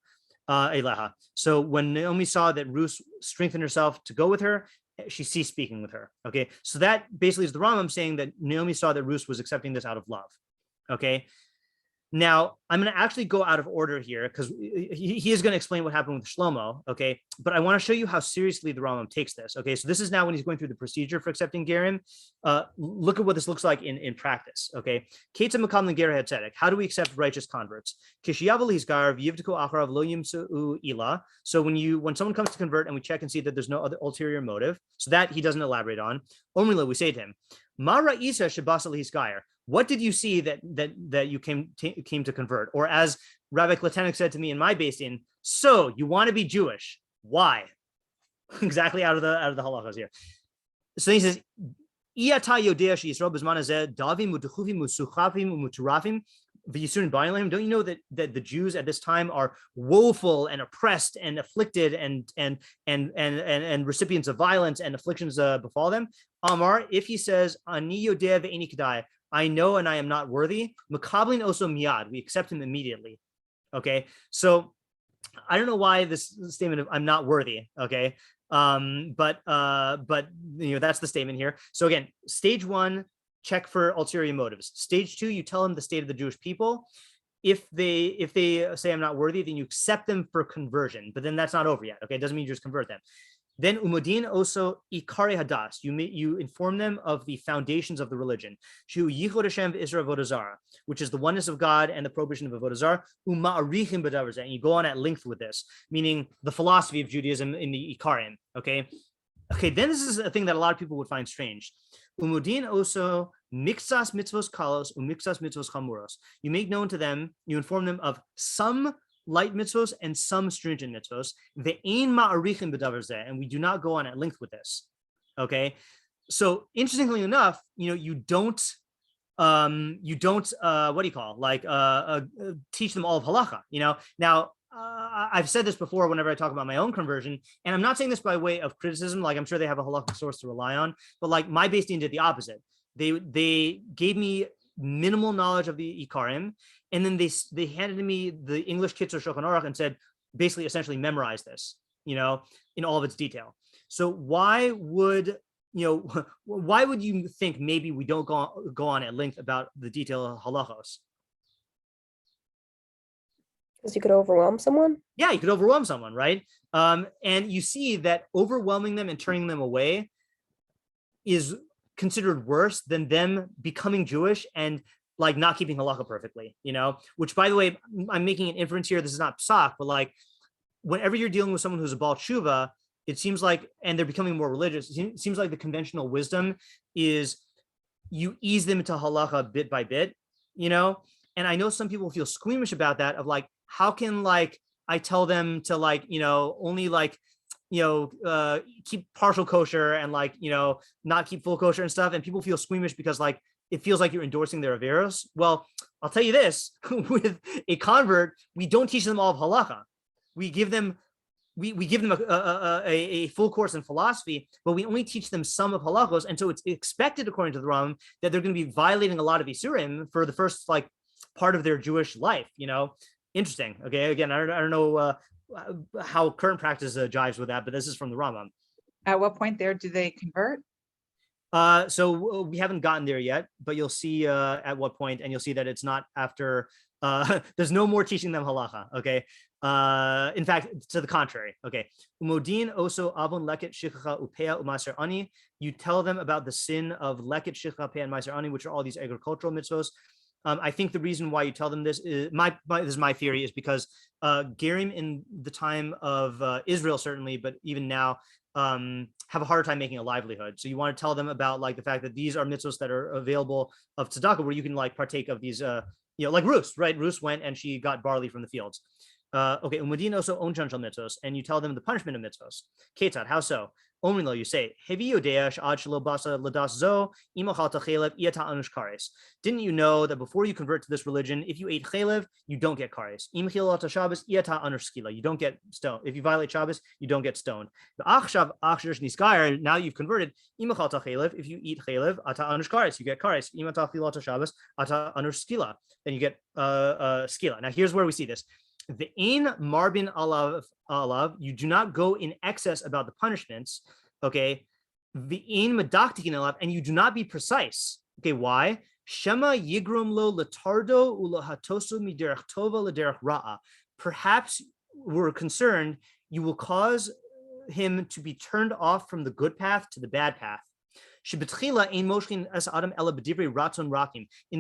eleha. So when Naomi saw that Ruth strengthened herself to go with her, she ceased speaking with her. Okay, so that basically is the Rambam saying that Naomi saw that Ruth was accepting this out of love. Okay. Now, I'm going to actually go out of order here because he is going to explain what happened with Shlomo, okay? But I want to show you how seriously the Rambam takes this, okay? So this is now when he's going through the procedure for accepting Gerim. Look at what this looks like in practice, okay? Ketzah makam l'ger hatzedek. How do we accept righteous converts? Kishiyavel hizgar v'yivdku acharav lo yimsu ila. So when someone comes to convert and we check and see that there's no other ulterior motive, so that he doesn't elaborate on, Omrila, we say to him, Ma ra'isa shabasal hizgar. What did you see that you came to convert? Or as Rabbi Kletenik said to me in my basing, so you want to be Jewish? Why? Exactly out of the halachos here. So he says, don't you know that the Jews at this time are woeful and oppressed and afflicted and recipients of violence and afflictions befall them? Amar, if he says, Ani yodeh ve'eni kedai, I know and I am not worthy, Makablin oso miyad, we accept him immediately. Okay, so I don't know why this statement of I'm not worthy. Okay, but that's the statement here. So again, stage 1, check for ulterior motives. Stage 2, you tell them the state of the Jewish people. If they say I'm not worthy, then you accept them for conversion. But then that's not over yet. Okay, it doesn't mean you just convert them. Then umodin also ikari hadas. You inform them of the foundations of the religion. Shu yichod Hashem v'isra avodah zara, which is the oneness of God and the prohibition of avodah zara. Uma'arichim b'davar zeh, and you go on at length with this, meaning the philosophy of Judaism in the ikarim. Okay. Then this is a thing that a lot of people would find strange. Umodin also mixas mitzvos kalos umixas mitzvos chamuros. You make known to them, you inform them of some light mitzvos and some stringent mitzvos. Ve'ein ma'arichim b'davar zeh, and we do not go on at length with this. Okay, so interestingly enough, you don't teach them all of halacha. Now I've said this before whenever I talk about my own conversion, and I'm not saying this by way of criticism. Like I'm sure they have a halakhic source to rely on, but like my Beis Din did the opposite. They gave me minimal knowledge of the ikarim, and then they handed me the English Kitzur Shulchan Aruch and said, basically, essentially memorize this, in all of its detail. So why would you think maybe we don't go on at length about the detail of halachos? Because you could overwhelm someone? Yeah, you could overwhelm someone, right? And you see that overwhelming them and turning them away is considered worse than them becoming Jewish and like not keeping halakha perfectly, which, by the way, I'm making an inference here. This is not psak, but like whenever you're dealing with someone who's a Baal Tshuva, it seems like, and they're becoming more religious, it seems like the conventional wisdom is you ease them into halacha bit by bit, and I know some people feel squeamish about that, of like, how can like I tell them to like, only like, keep partial kosher and like, not keep full kosher and stuff. And people feel squeamish because like, it feels like you're endorsing their averos. Well, I'll tell you this, with a convert, we don't teach them all of halacha. We give them a full course in philosophy, but we only teach them some of halachos. And so it's expected, according to the Rambam, that they're going to be violating a lot of isurim for the first like part of their Jewish life, Interesting. Okay. Again, I don't know how current practice jives with that, but this is from the Rambam. At what point there do they convert? So we haven't gotten there yet, but you'll see at what point, and you'll see that it's not after, there's no more teaching them halacha, okay? In fact, to the contrary, okay? Umodin oso avon leket shichacha upea umaser ani. You tell them about the sin of leket shichacha upea and maser ani, which are all these agricultural mitzvos. I think the reason why you tell them this is this is my theory, is because Gerim in the time of Israel, certainly, but even now, have a harder time making a livelihood. So you want to tell them about like the fact that these are mitzvos that are available of tzedakah, where you can like partake of these, like Ruth, right? Ruth went and she got barley from the fields. Okay, umudin also onchan shel mitzvos, and you tell them the punishment of mitzvos. Ketzad, how so? Omrilo, you say, didn't you know that before you convert to this religion, if you ate chalev, you don't get kares? You don't get stoned. If you violate Shabbos, you don't get stoned. Now you've converted. If you eat chalev, you get kares. Then you get skila. Now here's where we see this. The ein marbin alav, you do not go in excess about the punishments, okay? The ein medaktikin alav, and you do not be precise. Okay, why? Shema yigrom lo latardo ulahatosu miderech tova lederech ra'a. Perhaps we're concerned you will cause him to be turned off from the good path to the bad path. In the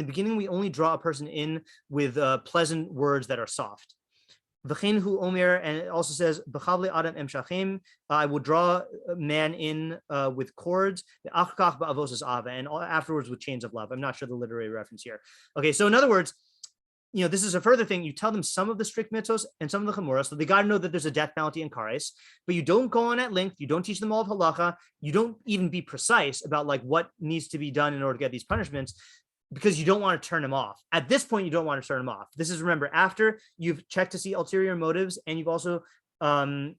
beginning, we only draw a person in with pleasant words that are soft. And it also says, I will draw a man in with cords, and afterwards with chains of love. I'm not sure the literary reference here. Okay, so in other words, this is a further thing. You tell them some of the strict mitzvos and some of the chamuras, so they got to know that there's a death penalty in kares, but you don't go on at length. You don't teach them all of halacha. You don't even be precise about like what needs to be done in order to get these punishments, because you don't want to turn them off. At this point, you don't want to turn them off. This is, remember, after you've checked to see ulterior motives, and you've also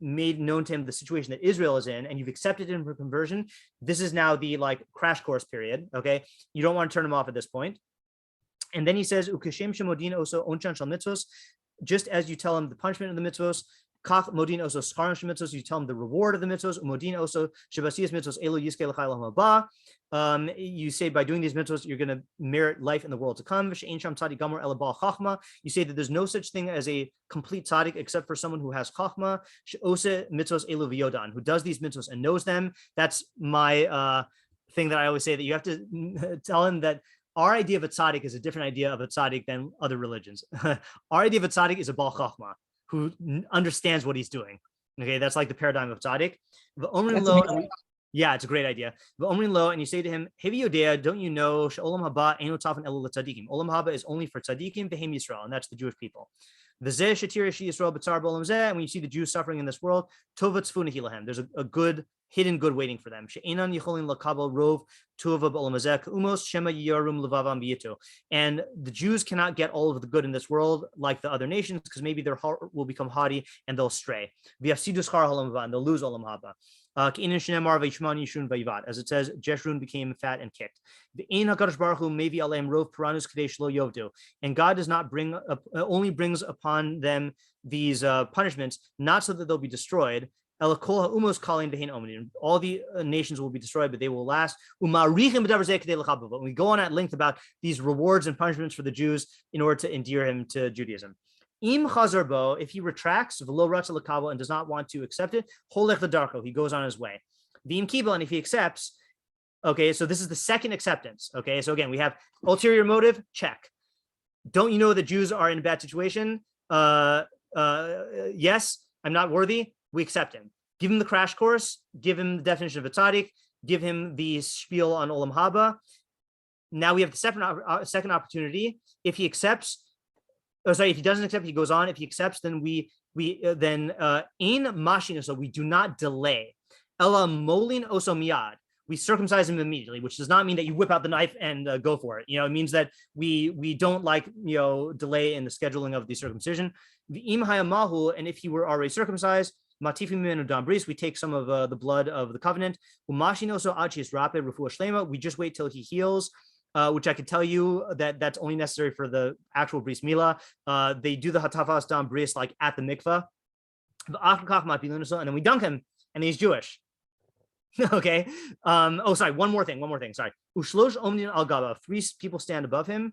made known to him the situation that Israel is in, and you've accepted him for conversion. This is now the like crash course period. Okay, you don't want to turn him off at this point. And then he says, "Ukashem shemodin oso onchan shel mitzvos." just as you tell him the punishment of the mitzvos, kach modin also skaron mitzvos, you tell him the reward of the mitzvos, modin also shabasiyas mitzvos elo yiskei l'chai l'olam haba. You say by doing these mitzvos, you're going to merit life in the world to come. You say that there's no such thing as a complete tzaddik except for someone who has chachma, who does these mitzvos and knows them. That's my thing that I always say, that you have to tell him that our idea of a tzaddik is a different idea of a tzaddik than other religions. Our idea of a tzaddik is a bal chachma who understands what he's doing. Okay, that's like the paradigm of tzaddik. Yeah, it's a great idea. And you say to him, don't you know Olam Haba Olam Haba is only for tzaddikim behem Yisrael, and that's the Jewish people. And when you see the Jews suffering in this world, there's a good hidden good waiting for them. And the Jews cannot get all of the good in this world like the other nations, because maybe their heart will become haughty and they'll stray. And they'll lose Olam Haba. As it says, Jeshurun became fat and kicked. And God does not bring only brings upon them these punishments, not so that they'll be destroyed. All the nations will be destroyed, but they will last. When we go on at length about these rewards and punishments for the Jews in order to endear him to Judaism. If he retracts and does not want to accept it, he goes on his way. And if he accepts, okay, so this is the second acceptance. Okay, so again, we have ulterior motive, check. Don't you know that Jews are in a bad situation? Yes, I'm not worthy. We accept him. Give him the crash course, give him the definition of a tzaddik, give him the spiel on Olam Haba. Now we have the second opportunity. If he accepts, if he doesn't accept, he goes on. If he accepts, then we in mashina, so we do not delay. Ella molin oso miyad. We circumcise him immediately, which does not mean that you whip out the knife and go for it. It means that we don't delay in the scheduling of the circumcision. V'im hayamahu, and if he were already circumcised, matifim minu dam bris, we take some of the blood of the covenant. Umashin oso achis rape refuah shlema. We just wait till he heals. Which I could tell you that that's only necessary for the actual bris milah. They do the hatafas dam bris like at the mikvah, and then we dunk him, and he's Jewish. Okay. One more thing. Sorry. Ushlosh omnin al gaba. 3 people stand above him.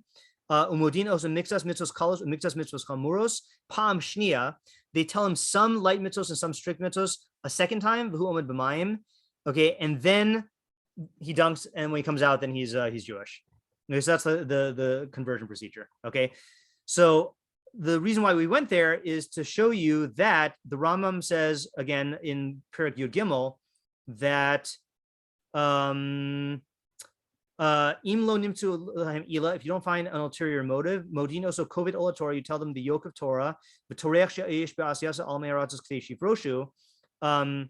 Umodin also mixas mitzvos kalos, mixas mitzvos chamuros. Pam shnia. They tell him some light mitzvos and some strict mitzvos a second time. V'hu omid b'mayim. Okay, and then he dunks, and when he comes out, then he's Jewish. Okay, so that's the conversion procedure. Okay, so the reason why we went there is to show you that the Rambam says again in Perek Yud Gimel that im lo nimtzu lahem ila, if you don't find an ulterior motive, modino so kovid ola Torah, you tell them the yoke of Torah, v'torech she'eish be'asiyasa al me'aratzos k'dei shifroshu, and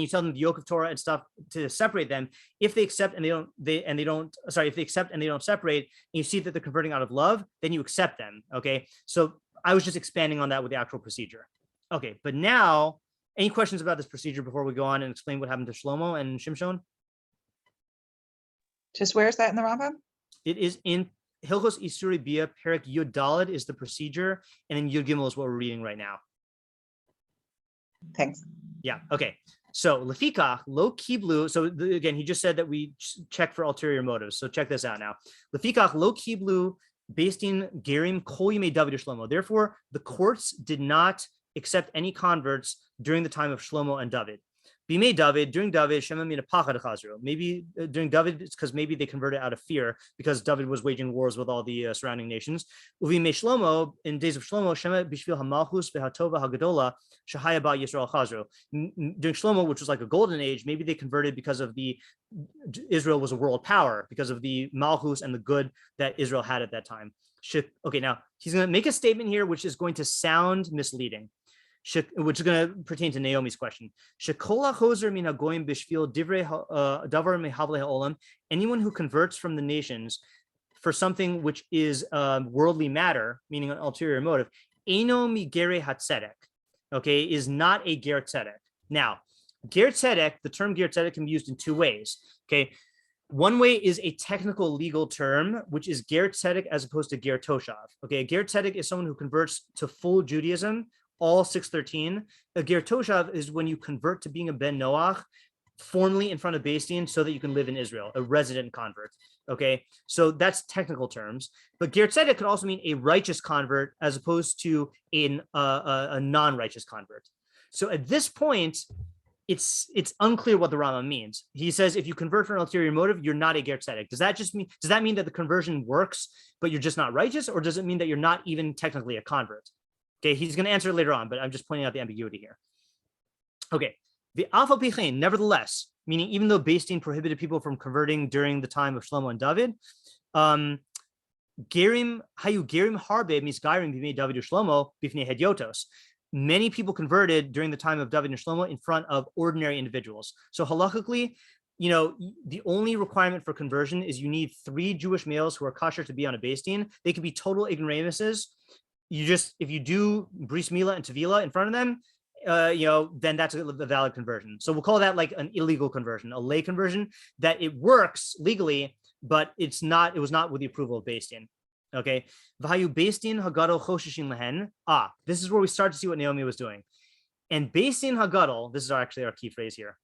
you tell them the yoke of Torah and stuff to separate them. If they accept and if they accept and they don't separate, and you see that they're converting out of love, then you accept them. Okay, so I was just expanding on that with the actual procedure. Okay, but now, any questions about this procedure before we go on and explain what happened to Shlomo and Shimshon? Just where is that in the Rambam? It is in Hilchos Isory Bia, Perek Yud Daled is the procedure, and then Yud Gimel is what we're reading right now. Thanks. Yeah. Okay. So lefikach lo kiblu. So again, he just said that we check for ulterior motives. So check this out now. Lefikach lo kiblu based in gerim kol yimei David Shlomo. Therefore, the courts did not accept any converts during the time of Shlomo and David. Bimei David, during David, Shema mina pachad chazru. Maybe during David, it's because maybe they converted out of fear because David was waging wars with all the surrounding nations. Uvimei Shlomo, in days of Shlomo, Shema bishvil hamalchus vehatova hagadola shahaya ba Yisrael chazru. During Shlomo, which was like a golden age, maybe they converted because of Israel was a world power, because of the malchus and the good that Israel had at that time. Okay, now he's going to make a statement here which is going to sound misleading, which is going to pertain to Naomi's question. Anyone who converts from the nations for something which is worldly matter, meaning an ulterior motive, okay, is not a ger tzedek. Now, ger tzedek, the term ger tzedek can be used in 2 ways. Okay, One way is a technical legal term, which is ger tzedek as opposed to ger toshav. Okay, a ger tzedek is someone who converts to full Judaism, all 613. A ger toshav is when you convert to being a ben Noach formally in front of Beis Din so that you can live in Israel, a resident convert. Okay, so that's technical terms. But ger tzedek could also mean a righteous convert as opposed to a non-righteous convert. So at this point, it's unclear what the Rambam means. He says if you convert for an ulterior motive, you're not a ger tzedek. Does that mean that the conversion works, but you're just not righteous, or does it mean that you're not even technically a convert? Okay, he's going to answer it later on, but I'm just pointing out the ambiguity here. Okay, the alpha pichein, nevertheless, meaning even though Beis Din prohibited people from converting during the time of Shlomo and David, gerim harbe misgairim b'mei David u'Shlomo b'fnei hedyotos. Many people converted during the time of David and Shlomo in front of ordinary individuals. So halachically, the only requirement for conversion is you need 3 Jewish males who are kosher to be on a Beis Din. They could be total ignoramuses. If you do bris milah and tevilah in front of them, then that's a valid conversion. So we'll call that like an illegal conversion, a lay conversion, that it works legally, but it was not with the approval of Beis Din. Okay. This is where we start to see what Naomi was doing. And Beis Din Hagadol, this is actually our key phrase here,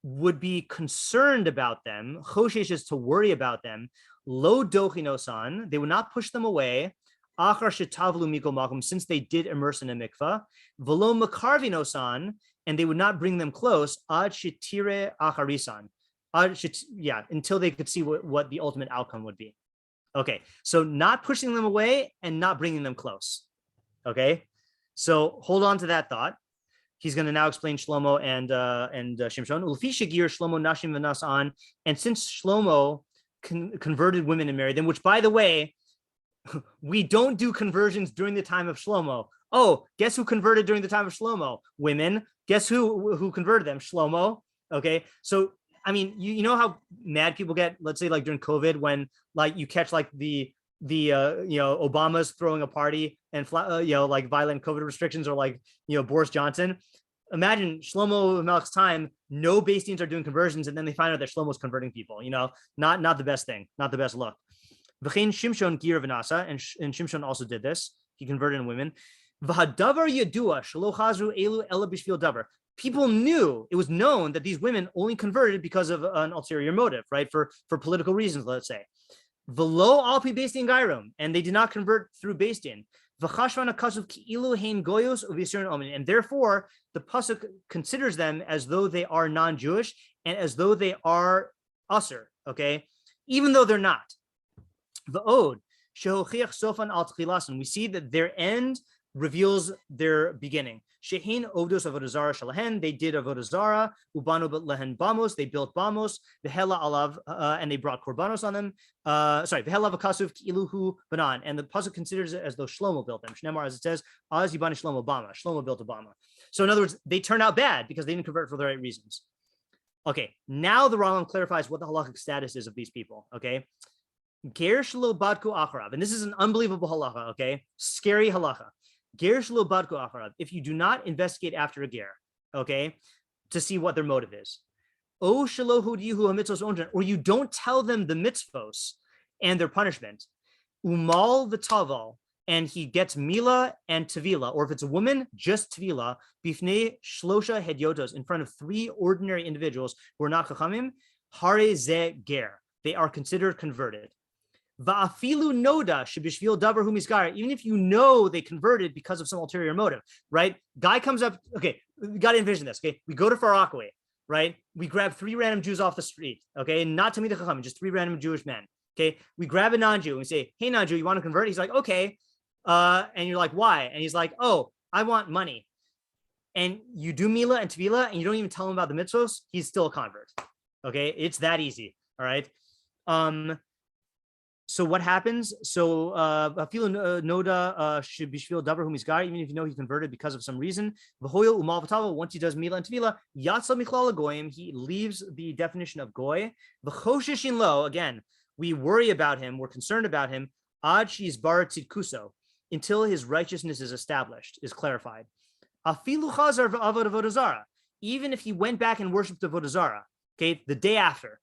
would be concerned about them. Choshesh is to worry about them. Lo dochinosan, they would not push them away. Achar shetavlu mikol makom, since they did immerse in a mikvah. Velo makarvinosan, and they would not bring them close. Ad shetire acharisan, until they could see what the ultimate outcome would be. Okay, so not pushing them away and not bringing them close. Okay, so hold on to that thought. He's going to now explain Shlomo and Shimshon. Ulfi shagir Shlomo nashim v'nasan, and since Shlomo converted women and married them, which, by the way, we don't do conversions during the time of Shlomo. Oh, guess who converted during the time of Shlomo? Women. Guess who converted them? Shlomo. Okay, so I mean, you know how mad people get, let's say like during COVID, when like you catch like the Obama's throwing a party and like violent COVID restrictions, or like Boris Johnson. Imagine Shlomo Melech's time, no Beis Dins are doing conversions, and then they find out that Shlomo's converting people. Not the best thing, not the best look. V'chein Shimshon gir v'nasa, and Shimshon also did this. He converted in women. V'hadavar yadua shelo chazru elu ela b'shvil davar. People knew, it was known that these women only converted because of an ulterior motive, right? For political reasons, let's say. V'lo alpi Beis Din gairum, and they did not convert through Beis Din. V'chashvan hakasav ki'ilu hein goyos u'v'yisurin omen, and therefore the pasuk considers them as though they are non-Jewish and as though they are usher, okay, even though they're not. V'od shehochiach sofan al tchilasan, we see that their end reveals their beginning. Shehin ovdos avodah zara shalahen, they did avodah zara. Ubanu lehen bamos, they built bamos. V'hela alav, and they brought korbanos on them. V'hela v'kasuv ki'iluhu banan, and the pasuk considers it as though Shlomo built them. Shnemar, as it says, az yibani Shlomo bama. Shlomo built a bama. So in other words, they turned out bad because they didn't convert for the right reasons. Okay, now the Rambam clarifies what the halachic status is of these people. Okay, ger shelo badku acharav, and this is an unbelievable halacha. Okay, scary halacha. Ger shelo badku acharav, if you do not investigate after a ger, okay, to see what their motive is. O shelo hudihu hamitzvos onjan, or you don't tell them the mitzvos and their punishment. Umal v'taval, and he gets milah and tevilah, or if it's a woman, just tevilah, bifnei shlosha hedyotos, in front of 3 ordinary individuals who are not chachamim, hare ze ger, they are considered converted. Va'afilu noda shebishvil davar hu misgar, even if you know they converted because of some ulterior motive, right? Guy comes up, okay, we got to envision this, okay? We go to Far Rockaway, right? We grab 3 random Jews off the street, okay? Not Talmidei Chachamim, just 3 random Jewish men, okay? We grab a non-Jew and we say, hey, non-Jew, you want to convert? He's like, okay. And you're like, why? And he's like, oh, I want money. And you do milah and tevilah, and you don't even tell him about the mitzvos, he's still a convert, okay? It's that easy, all right? So what happens? So noda should be shvil davar whom he's got, even if you know he converted because of some reason. V'hoyel umal v'tava, once he does milah and tevilah, yatsa michlal goyim, he leaves the definition of goy. V'choshishin lo, again, we worry about him, we're concerned about him. Ad she's bar tzidkuso, until his righteousness is established, is clarified. Afilu chazar v'avad avodah zara, even if he went back and worshipped avodah zara, okay, the day after.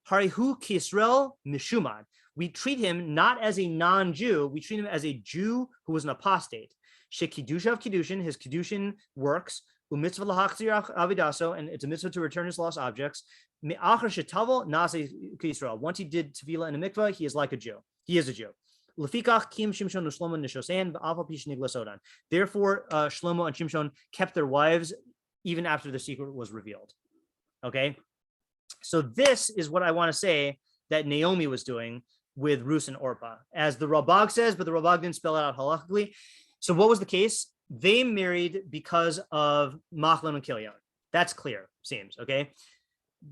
Harihu Kisrael Mishuman. We treat him not as a non-Jew, we treat him as a Jew who was an apostate. Shekidusha of Kiddushin, his Kiddushin works, u'mitzvah lahachzir avidaso, and it's a mitzvah to return his lost objects. Me'achar shetavel nase Kisrael. Once he did tefillah in a mikvah, he is like a Jew. He is a Jew. Lefikach kim Shimshon u'Shlomo nishosein v'afal pi sheniglasodan. Therefore, Shlomo and Shimshon kept their wives even after the secret was revealed. Okay, so this is what I want to say that Naomi was doing with Ruth and Orpah, as the Ralbag says, but the Ralbag didn't spell it out halachically. So what was the case? They married because of Machlon and Kilion. That's clear, seems, okay?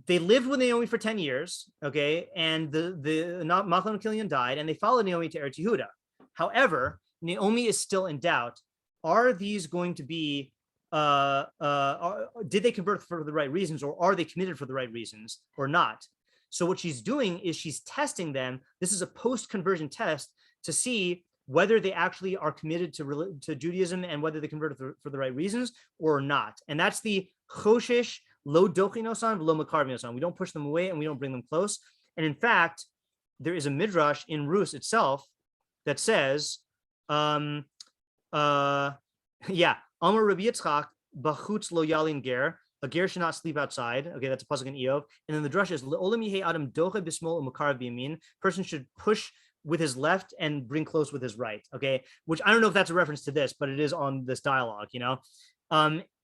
They lived with Naomi for 10 years, okay? And the Machlon and Kilion died, and they followed Naomi to Eretz Yehuda. However, Naomi is still in doubt. Are these going to be, did they convert for the right reasons, or are they committed for the right reasons or not? So what she's doing is she's testing them. This is a post-conversion test to see whether they actually are committed to Judaism and whether they converted for the right reasons or not. And that's the choshesh lo dochinosan lo makarvinosan. We don't push them away and we don't bring them close. And in fact, there is a midrash in Rus itself that says, Amar Rabbi Yitzchak bachutz lo yalin ger. A ger should not sleep outside. Okay, that's a pasuk in Eov. And then the drush is le'olam yihei adam doche b'smol u'makarav b'yamin. Person should push with his left and bring close with his right. Okay, which I don't know if that's a reference to this, but it is on this dialogue, you know.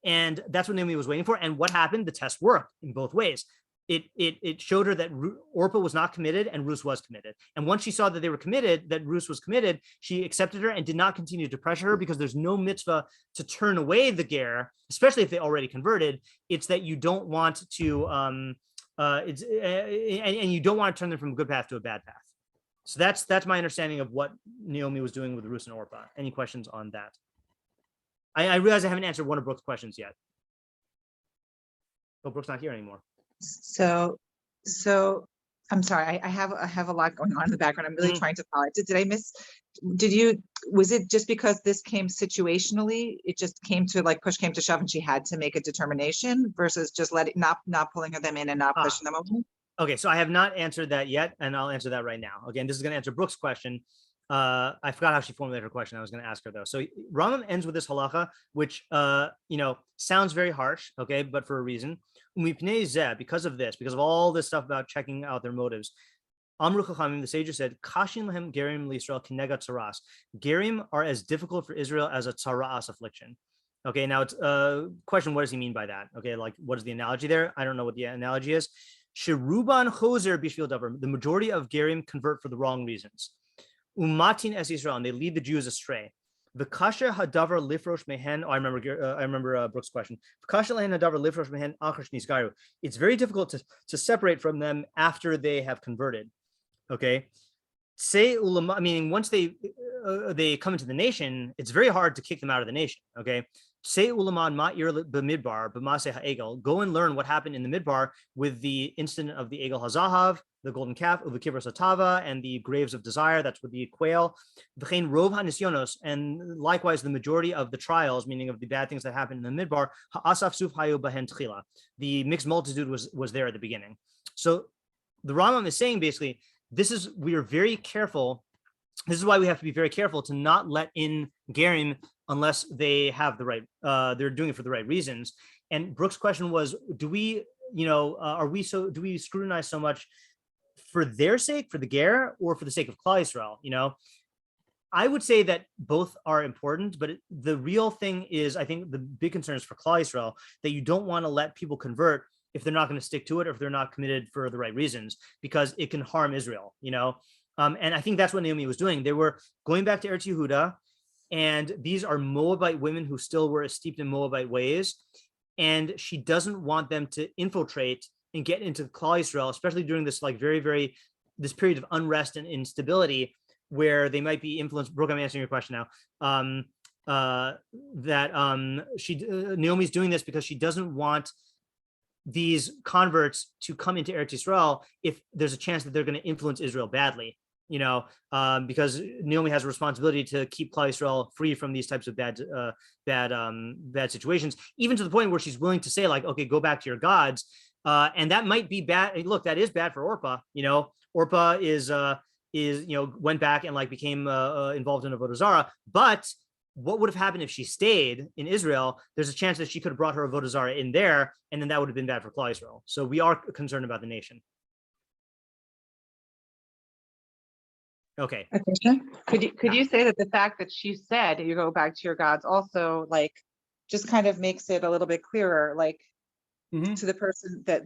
And that's what Naomi was waiting for. And what happened? The test worked in both ways. It showed her that Orpah was not committed and Ruth was committed. And once she saw that they were committed, that Ruth was committed, she accepted her and did not continue to pressure her, because there's no mitzvah to turn away the ger, especially if they already converted. It's that you don't want to, and you don't want to turn them from a good path to a bad path. So that's my understanding of what Naomi was doing with Ruth and Orpah. Any questions on that? I realize I haven't answered one of Brooke's questions yet. Oh, Brooke's not here anymore. So I'm sorry, I have a lot going on in the background. I'm really trying to follow it. Did I miss, was it just because this came situationally, it just came to, like, push came to shove and she had to make a determination versus just not pulling them in and not pushing them over? Okay, so I have not answered that yet, and I'll answer that right now. Again, this is going to answer Brooke's question. I forgot how she formulated her question. I was going to ask her though. So Rambam ends with this halacha, which sounds very harsh, okay, but for a reason. Because of this, because of all this stuff about checking out their motives. Amru Chachamim, the sages said, Kashin lahem gerim l'Yisrael kinega tzaras. Gerim are as difficult for Israel as a tzaras affliction. Okay, now it's a question, what does he mean by that? Okay, like, what is the analogy there? I don't know what the analogy is. Sheruban choser bishvil davar. The majority of gerim convert for the wrong reasons. Umatin es Israel, and they lead the Jews astray. The kasher hadavar lifrosh mehen. Oh, I remember Brooke's question. Kasher lehen hadavar lifrosh mehen achar shnisgaru. It's very difficult to separate from them after they have converted. Okay, say ulama, meaning once they come into the nation, it's very hard to kick them out of the nation. Okay, say ulaman ma'ir b'midbar b'maseh ha'egel. Go and learn what happened in the midbar with the incident of the egel hazahav, the golden calf, of the kivros hatava, and the graves of desire. That's with the quail. V'chein rov hanisyonos, and likewise the majority of the trials, meaning of the bad things that happened in the midbar. Ha'asaf suf hayu bahen tchila. The mixed multitude was there at the beginning. So the Rambam is saying basically, we are very careful. This is why we have to be very careful to not let in gerim unless they have the right, they're doing it for the right reasons. And Brooke's question was, do we scrutinize so much for their sake, for the ger, or for the sake of Klal Yisrael? I would say that both are important, but the real thing is, I think the big concern is for Klal Yisrael, that you don't want to let people convert if they're not going to stick to it, or if they're not committed for the right reasons, because it can harm Israel, and I think that's what Naomi was doing. They were going back to Eretz Yehuda, and these are Moabite women who still were steeped in Moabite ways, and she doesn't want them to infiltrate and get into Klal Yisrael, especially during this this period of unrest and instability, where they might be influenced. Brooke, I'm answering your question now. Naomi's doing this because she doesn't want these converts to come into Eretz Yisrael if there's a chance that they're going to influence Israel badly, because Naomi has a responsibility to keep Klal Yisrael free from these types of bad situations, even to the point where she's willing to say, like, okay, go back to your gods, And that might be bad. Look, that is bad for Orpah. Orpah is went back and like became involved in avodah zarah. But what would have happened if she stayed in Israel? There's a chance that she could have brought her avodah zarah in there, and then that would have been bad for Klal Yisrael. So we are concerned about the nation. Okay. Could you say that the fact that she said you go back to your gods also like just kind of makes it a little bit clearer, like to the person that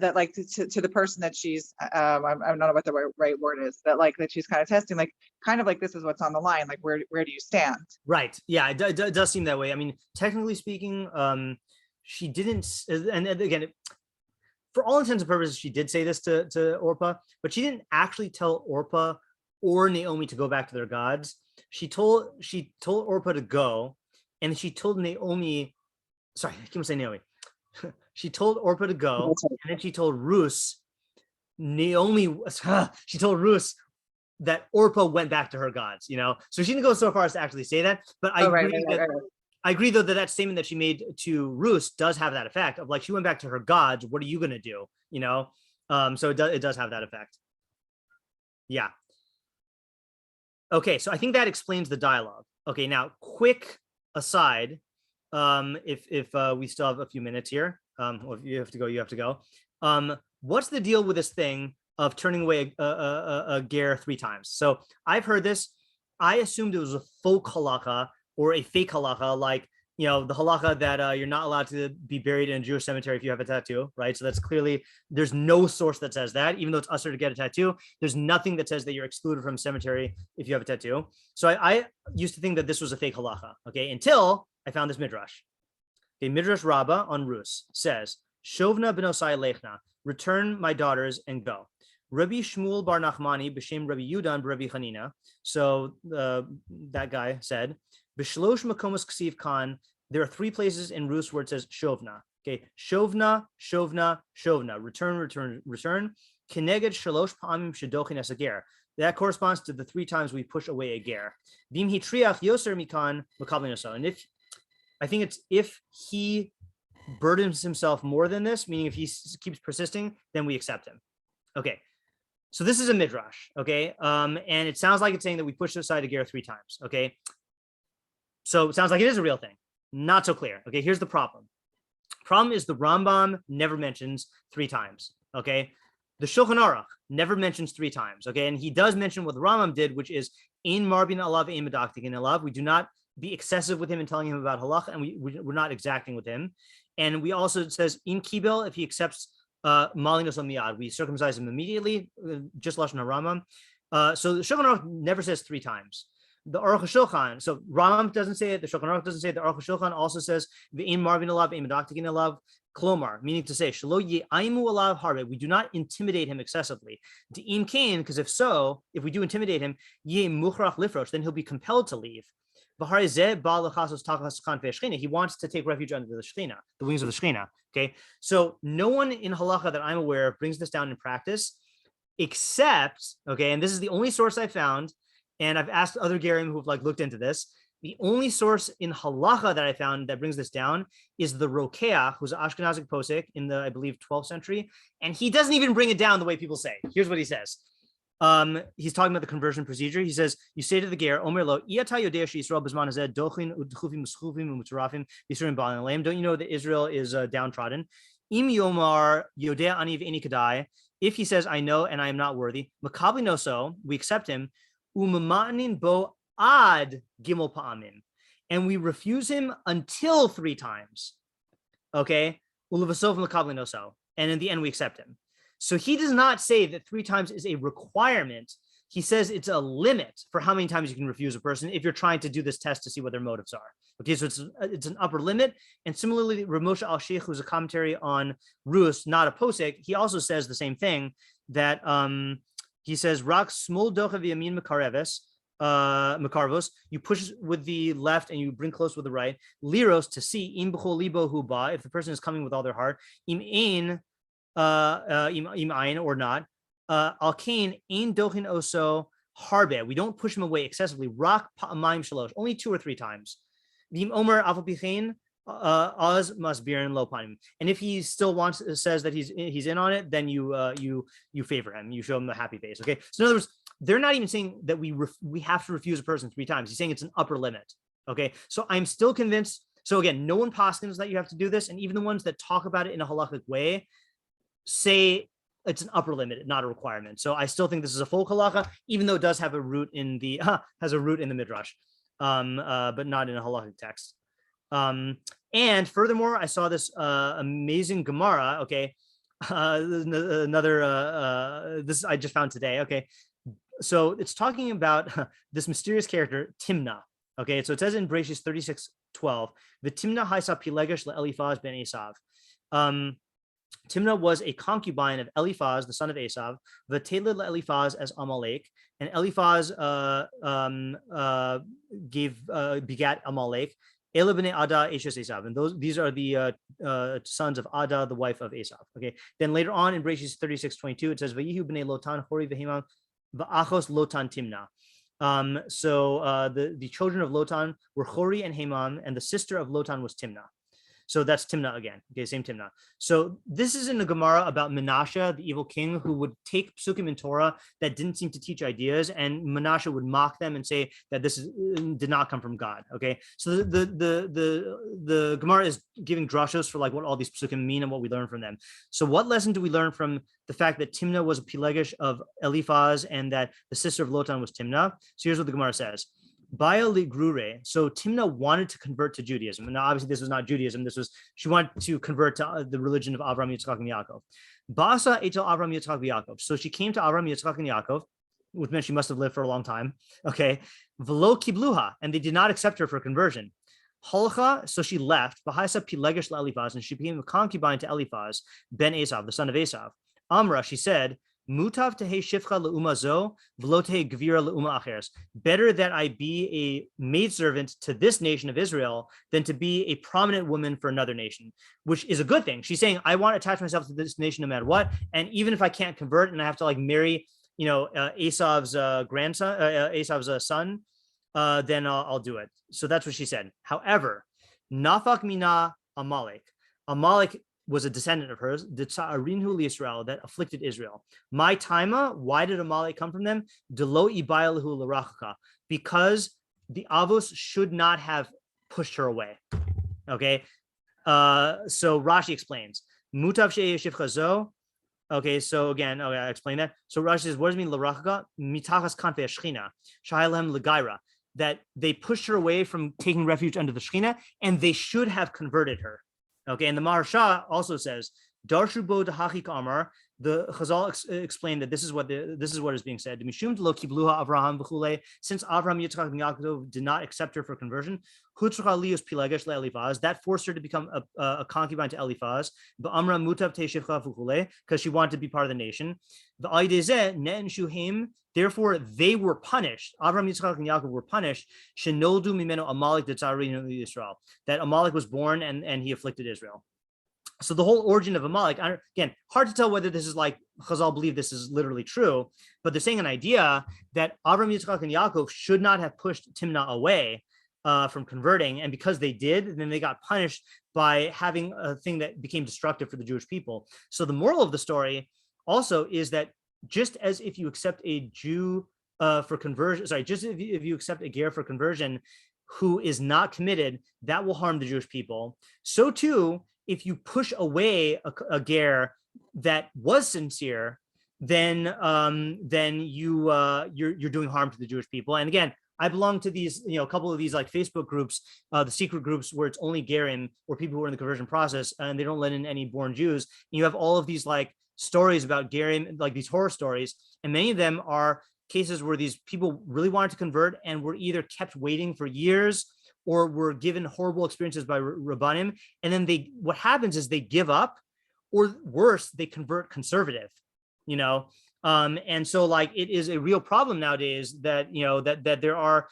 that like to the person that she's I don't know what the right word is, that she's kind of testing, like kind of like this is what's on the line, like where do you stand? Right. Yeah, it does seem that way. I mean, technically speaking, she didn't, and again, for all intents and purposes, she did say this to Orpah, but she didn't actually tell Orpah or Naomi to go back to their gods. She told Orpah to go, and she told Naomi, sorry, I keep saying Naomi. She told Orpah to go, and then she told Ruth, she told Ruth that Orpah went back to her gods, So she didn't go so far as to actually say that, but I agree though that statement that she made to Ruth does have that effect of like, she went back to her gods. What are you going to do? So it does have that effect. Yeah. Okay. So I think that explains the dialogue. Okay. Now quick aside. If we still have a few minutes here, or if you have to go, you have to go. What's the deal with this thing of turning away a ger 3 times? So I've heard this. I assumed it was a folk halakha or a fake halakha, like, the halakha that you're not allowed to be buried in a Jewish cemetery if you have a tattoo, right? So that's clearly, there's no source that says that, even though it's usher to get a tattoo, there's nothing that says that you're excluded from cemetery if you have a tattoo. So I used to think that this was a fake halakha, okay, until I found this midrash. Okay, Midrash Rabbah on Rus says, Shovna benosai lechna, return my daughters and go. Rabbi Shmuel bar Nachmani b'shem Rabbi Yudan Rabbi Chanina. So that guy said, B'shlosh makomos ksiv kan. There are 3 places in Rus where it says Shovna. Okay, Shovna, Shovna, Shovna. Return, return, return. Keneged shalosh pa'amim shedochin es hager. That corresponds to the 3 times we push away a ger. Vim hitriach yoser mikan makabli. And if he burdens himself more than this, meaning if he keeps persisting, then we accept him. Okay. So this is a midrash, okay? And it sounds like it's saying that we push aside a ger 3 times, okay? So it sounds like it is a real thing. Not so clear. Okay, here's the problem. Problem is the Rambam never mentions 3 times, okay? The Shulchan Aruch never mentions 3 times, okay? And he does mention what the Rambam did, which is in marbin alav ein medaktikin alav. We do not be excessive with him and telling him about halacha, and we're not exacting with him. And we also, it says in kibel, if he accepts malinos miyad, we circumcise him immediately, just lashon Rambam. So the Shulchan Aruch never says 3 times. The Aruch HaShulchan, so Rambam doesn't say it, the Shulchan Aruch doesn't say it, the Aruch HaShulchan also says v'in marvin alav ein medaktikin alav klomar, meaning to say shelo ye'aimu alav harbe, we do not intimidate him excessively. De'im kain, because if we do intimidate him, ye muchrach lifrosh, then he'll be compelled to leave. He wants to take refuge under the Shekhinah, the wings of the Shekhinah. Okay, so no one in halacha that I'm aware of brings this down in practice, except, okay, and this is the only source I found, and I've asked other Gerim who've like looked into this. The only source in halacha that I found that brings this down is the Rokeach, who's an Ashkenazic posek in the, I believe, 12th century, and he doesn't even bring it down the way people say. Here's what he says. He's talking about the conversion procedure. He says, you say to the ger, Omer lo, Iata yodea she'Yisrael b'zman hazeh dochin udchufim u'schufim u'mutzarafim b'yisurim ba'alim leim. Don't you know that Israel is downtrodden? Im yomar yodea ani v'eni kadai. If he says, I know and I am not worthy, makabli no so, we accept him. Umamanin bo ad gimel pa'amim. And we refuse him until 3 times. Okay? Ulevasov makabli no so. And in the end, we accept him. So he does not say that 3 times is a requirement. He says it's a limit for how many times you can refuse a person if you're trying to do this test to see what their motives are. Okay, so it's an upper limit. And similarly, Ramosha al-Sheikh, who's a commentary on Rus, not a posek, he also says the same thing, that he says, Rak smol docha v'yamin makarvos, you push with the left and you bring close with the right. Liros, to see, im b'chol libo hu ba, if the person is coming with all their heart, im ein, or not, al kain ein dochin oso harbe, we don't push him away excessively, rak pa'amayim shalosh, only 2 or 3 times. V'im omer aval pichein Oz must be in low panim. And if he still says that he's in on it, then you favor him. You show him the happy face. Okay. So in other words, they're not even saying that we have to refuse a person 3 times. He's saying it's an upper limit. Okay. So I'm still convinced. So again, no one paskins that you have to do this, and even the ones that talk about it in a halakhic way say it's an upper limit, not a requirement. So I still think this is a full halacha, even though it does have a root in the midrash, but not in a halakhic text. And furthermore, I saw this amazing Gemara. Okay, another this I just found today. Okay, so it's talking about this mysterious character Timna. Okay, so it says in Bereshis 36:12, the Timna haisa pilegesh leEliphaz ben Esav. Timna was a concubine of Eliphaz, the son of Esav. V'teled leEliphaz as Amalek, and Eliphaz begat Amalek. Ela b'nei Ada eshes Esav, and these are the sons of Ada, the wife of Esav. Okay, then later on in Bereshis 36:22, it says Vayihu b'nei Lotan Hori v'Hemam v'achos Lotan Timna. So the children of Lotan were Hori and Hemam, and the sister of Lotan was Timna. So that's Timna again. Okay, same Timna. So this is in the Gemara about Menashe, the evil king, who would take psukim in Torah that didn't seem to teach ideas, and Menashe would mock them and say that this did not come from God. Okay, so the Gemara is giving drashos for like what all these psukim mean and what we learn from them. So what lesson do we learn from the fact that Timna was a pilegesh of Eliphaz and that the sister of Lotan was Timna? So here's what the Gemara says. So Timna wanted to convert to Judaism. And now obviously this was not Judaism. She wanted to convert to the religion of Avraham, Yitzchak, and Yaakov. Basa etel Avraham, Yitzchak, and Yaakov. So she came to Avraham, Yitzchak, and Yaakov, which meant she must have lived for a long time. Okay. V'lo kibluha, and they did not accept her for conversion. Halcha, so she left. V'haisa pilegesh leEliphaz, and she became a concubine to Eliphaz, ben Esav, the son of Esav. Amra, she said, Mutav tehe shifcha le'uma zo, v'lo tehe gvira le'uma acheres. Better that I be a maidservant to this nation of Israel than to be a prominent woman for another nation, which is a good thing. She's saying, I want to attach myself to this nation no matter what. And even if I can't convert and I have to like marry, Esav's grandson, Esav's son, then I'll do it. So that's what she said. However, nafak mina Amalek. Amalek was a descendant of hers, the Tsa'arinhu Yisrael, that afflicted Israel. My taima, why did Amalek come from them? Delo ibayalhu l'rachaka, because the Avos should not have pushed her away. Okay, so Rashi explains. Mutav she'eh shivcha zo. Okay, so again, I explain that. So Rashi says, what does it mean l'rachaka? Mitachas kanfei shchina, shayalem l'gaira, that they pushed her away from taking refuge under the Shekhinah, and they should have converted her. Okay, and the Maharsha also says, Darshu bo dehachik amar. The Chazal explained that this is what is being said. Mishum lo kibluha Avraham v'chulei. Since Avraham, Yitzchak, and Yaakov did not accept her for conversion, hutzrucha lius pilegesh leEliphaz. That forced her to become a concubine to Eliphaz. Ba'amra mutav teishivcha v'chulei, because she wanted to be part of the nation. V'aydezeh ne'en shuhim. Therefore, they were punished. Avraham, Yitzchak, and Yaakov were punished. Shenoldu mimeno Amalek detzarinu Yisrael. That Amalek was born and he afflicted Israel. So the whole origin of Amalek, again, hard to tell whether this is like Chazal believe this is literally true, but they're saying an idea that Avraham, Yitzchak, and Yaakov should not have pushed Timna away from converting, and because they did, then they got punished by having a thing that became destructive for the Jewish people. So the moral of the story also is that just as if you accept a Jew for conversion, just if you accept a ger for conversion who is not committed, that will harm the Jewish people. So too, if you push away a ger that was sincere, then you're doing harm to the Jewish people. And again, I belong to these, a couple of these like Facebook groups, the secret groups where it's only gerim or people who are in the conversion process and they don't let in any born Jews. And you have all of these like stories about gerim, like these horror stories, and many of them are cases where these people really wanted to convert and were either kept waiting for years or were given horrible experiences by Rabbanim. And then what happens is they give up, or worse, they convert conservative, and so like, it is a real problem nowadays that, that there are,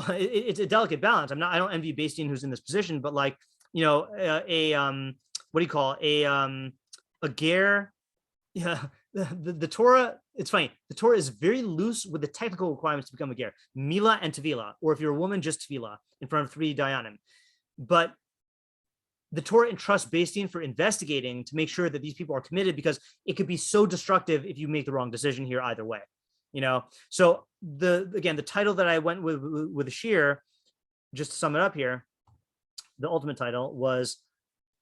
it's a delicate balance. I don't envy Bastin who's in this position, but like, a ger, the Torah, it's funny. The Torah is very loose with the technical requirements to become a ger, mila and tevila, or if you're a woman, just tevila in front of 3 dayanim. But the Torah entrusts Beis Din for investigating to make sure that these people are committed, because it could be so destructive if you make the wrong decision here either way, you know? So the title that I went with the shir, just to sum it up here, the ultimate title was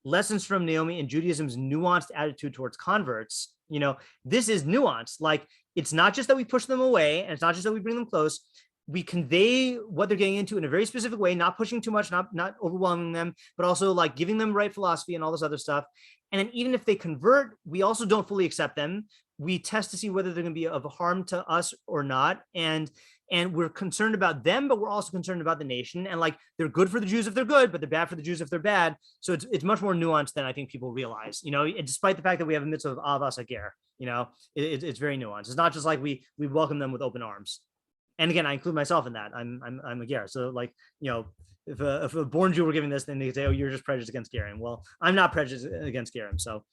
Lessons from Naomi and Judaism's Nuanced Attitude Towards Converts. You know, this is nuanced. Like, it's not just that we push them away, and it's not just that we bring them close. We convey what they're getting into in a very specific way, not pushing too much, not overwhelming them, but also like giving them right philosophy and all this other stuff. And then even if they convert, we also don't fully accept them. We test to see whether they're going to be of harm to us or not. And we're concerned about them, but we're also concerned about the nation. And like, they're good for the Jews if they're good, but they're bad for the Jews if they're bad. So it's much more nuanced than I think people realize, you know, despite the fact that we have a mitzvah of avas hager, you know, it's very nuanced. It's not just like we welcome them with open arms. And again, I include myself in that. I'm a ger. So like, you know, if a born Jew were giving this, then they could say, oh, you're just prejudiced against gerim. Well, I'm not prejudiced against gerim. So,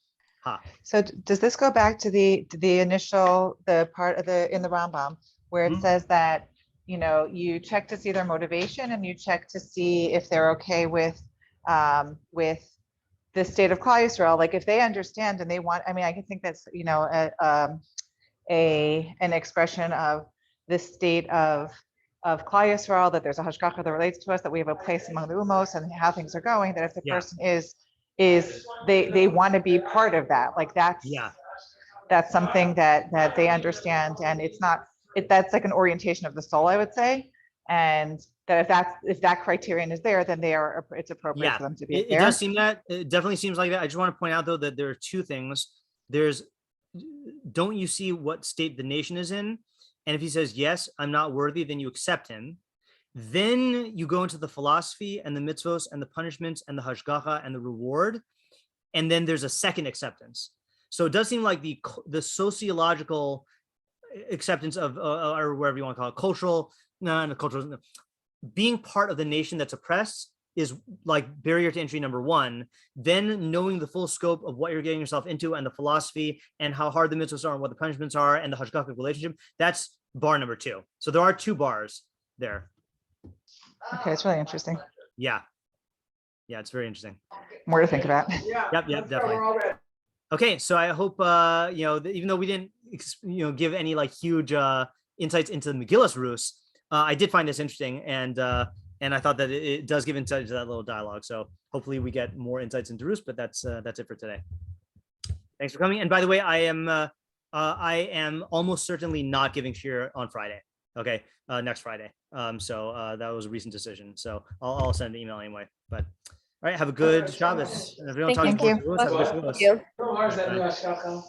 So does this go back to the initial, the part of in the Rambam where it says that, you know, you check to see their motivation and you check to see if they're okay with the state of Klal Yisrael, like if they understand and they want, I mean, I can think that's, you know, an expression of the state of Klal Yisrael, that there's a hashgacha that relates to us, that we have a place among the umos and how things are going, that if the person is they want to be part of that, like that's something that they understand, and it's not, that's like an orientation of the soul, I would say, and that if that criterion is there, then it's appropriate for them to be there. It does seem that, it definitely seems like that. I just want to point out though that there are two things. Don't you see what state the nation is in? And if he says, yes, I'm not worthy, then you accept him. Then you go into the philosophy and the mitzvos and the punishments and the hashgacha and the reward. And then there's a second acceptance. So it does seem like the sociological acceptance of, or whatever you want to call it, being part of the nation that's oppressed is like barrier to entry number one. Then knowing the full scope of what you're getting yourself into and the philosophy and how hard the mitzvahs are and what the punishments are and the hashgacha relationship, that's bar number two. So there are two bars there. Okay, it's really interesting. Yeah, it's very interesting. More to think about. Yep, definitely. Okay, so I hope you know, even though we didn't give any like huge insights into the Megillus Rus, I did find this interesting, and I thought that it does give insight to that little dialogue. So hopefully we get more insights into Rus, but that's it for today. Thanks for coming. And by the way, I am almost certainly not giving shir on Friday. Okay, next Friday. So that was a recent decision. So I'll send an email anyway. But all right, have a good Shabbos. And if we don't talk Thank you. have a good Shabbos. Thank you.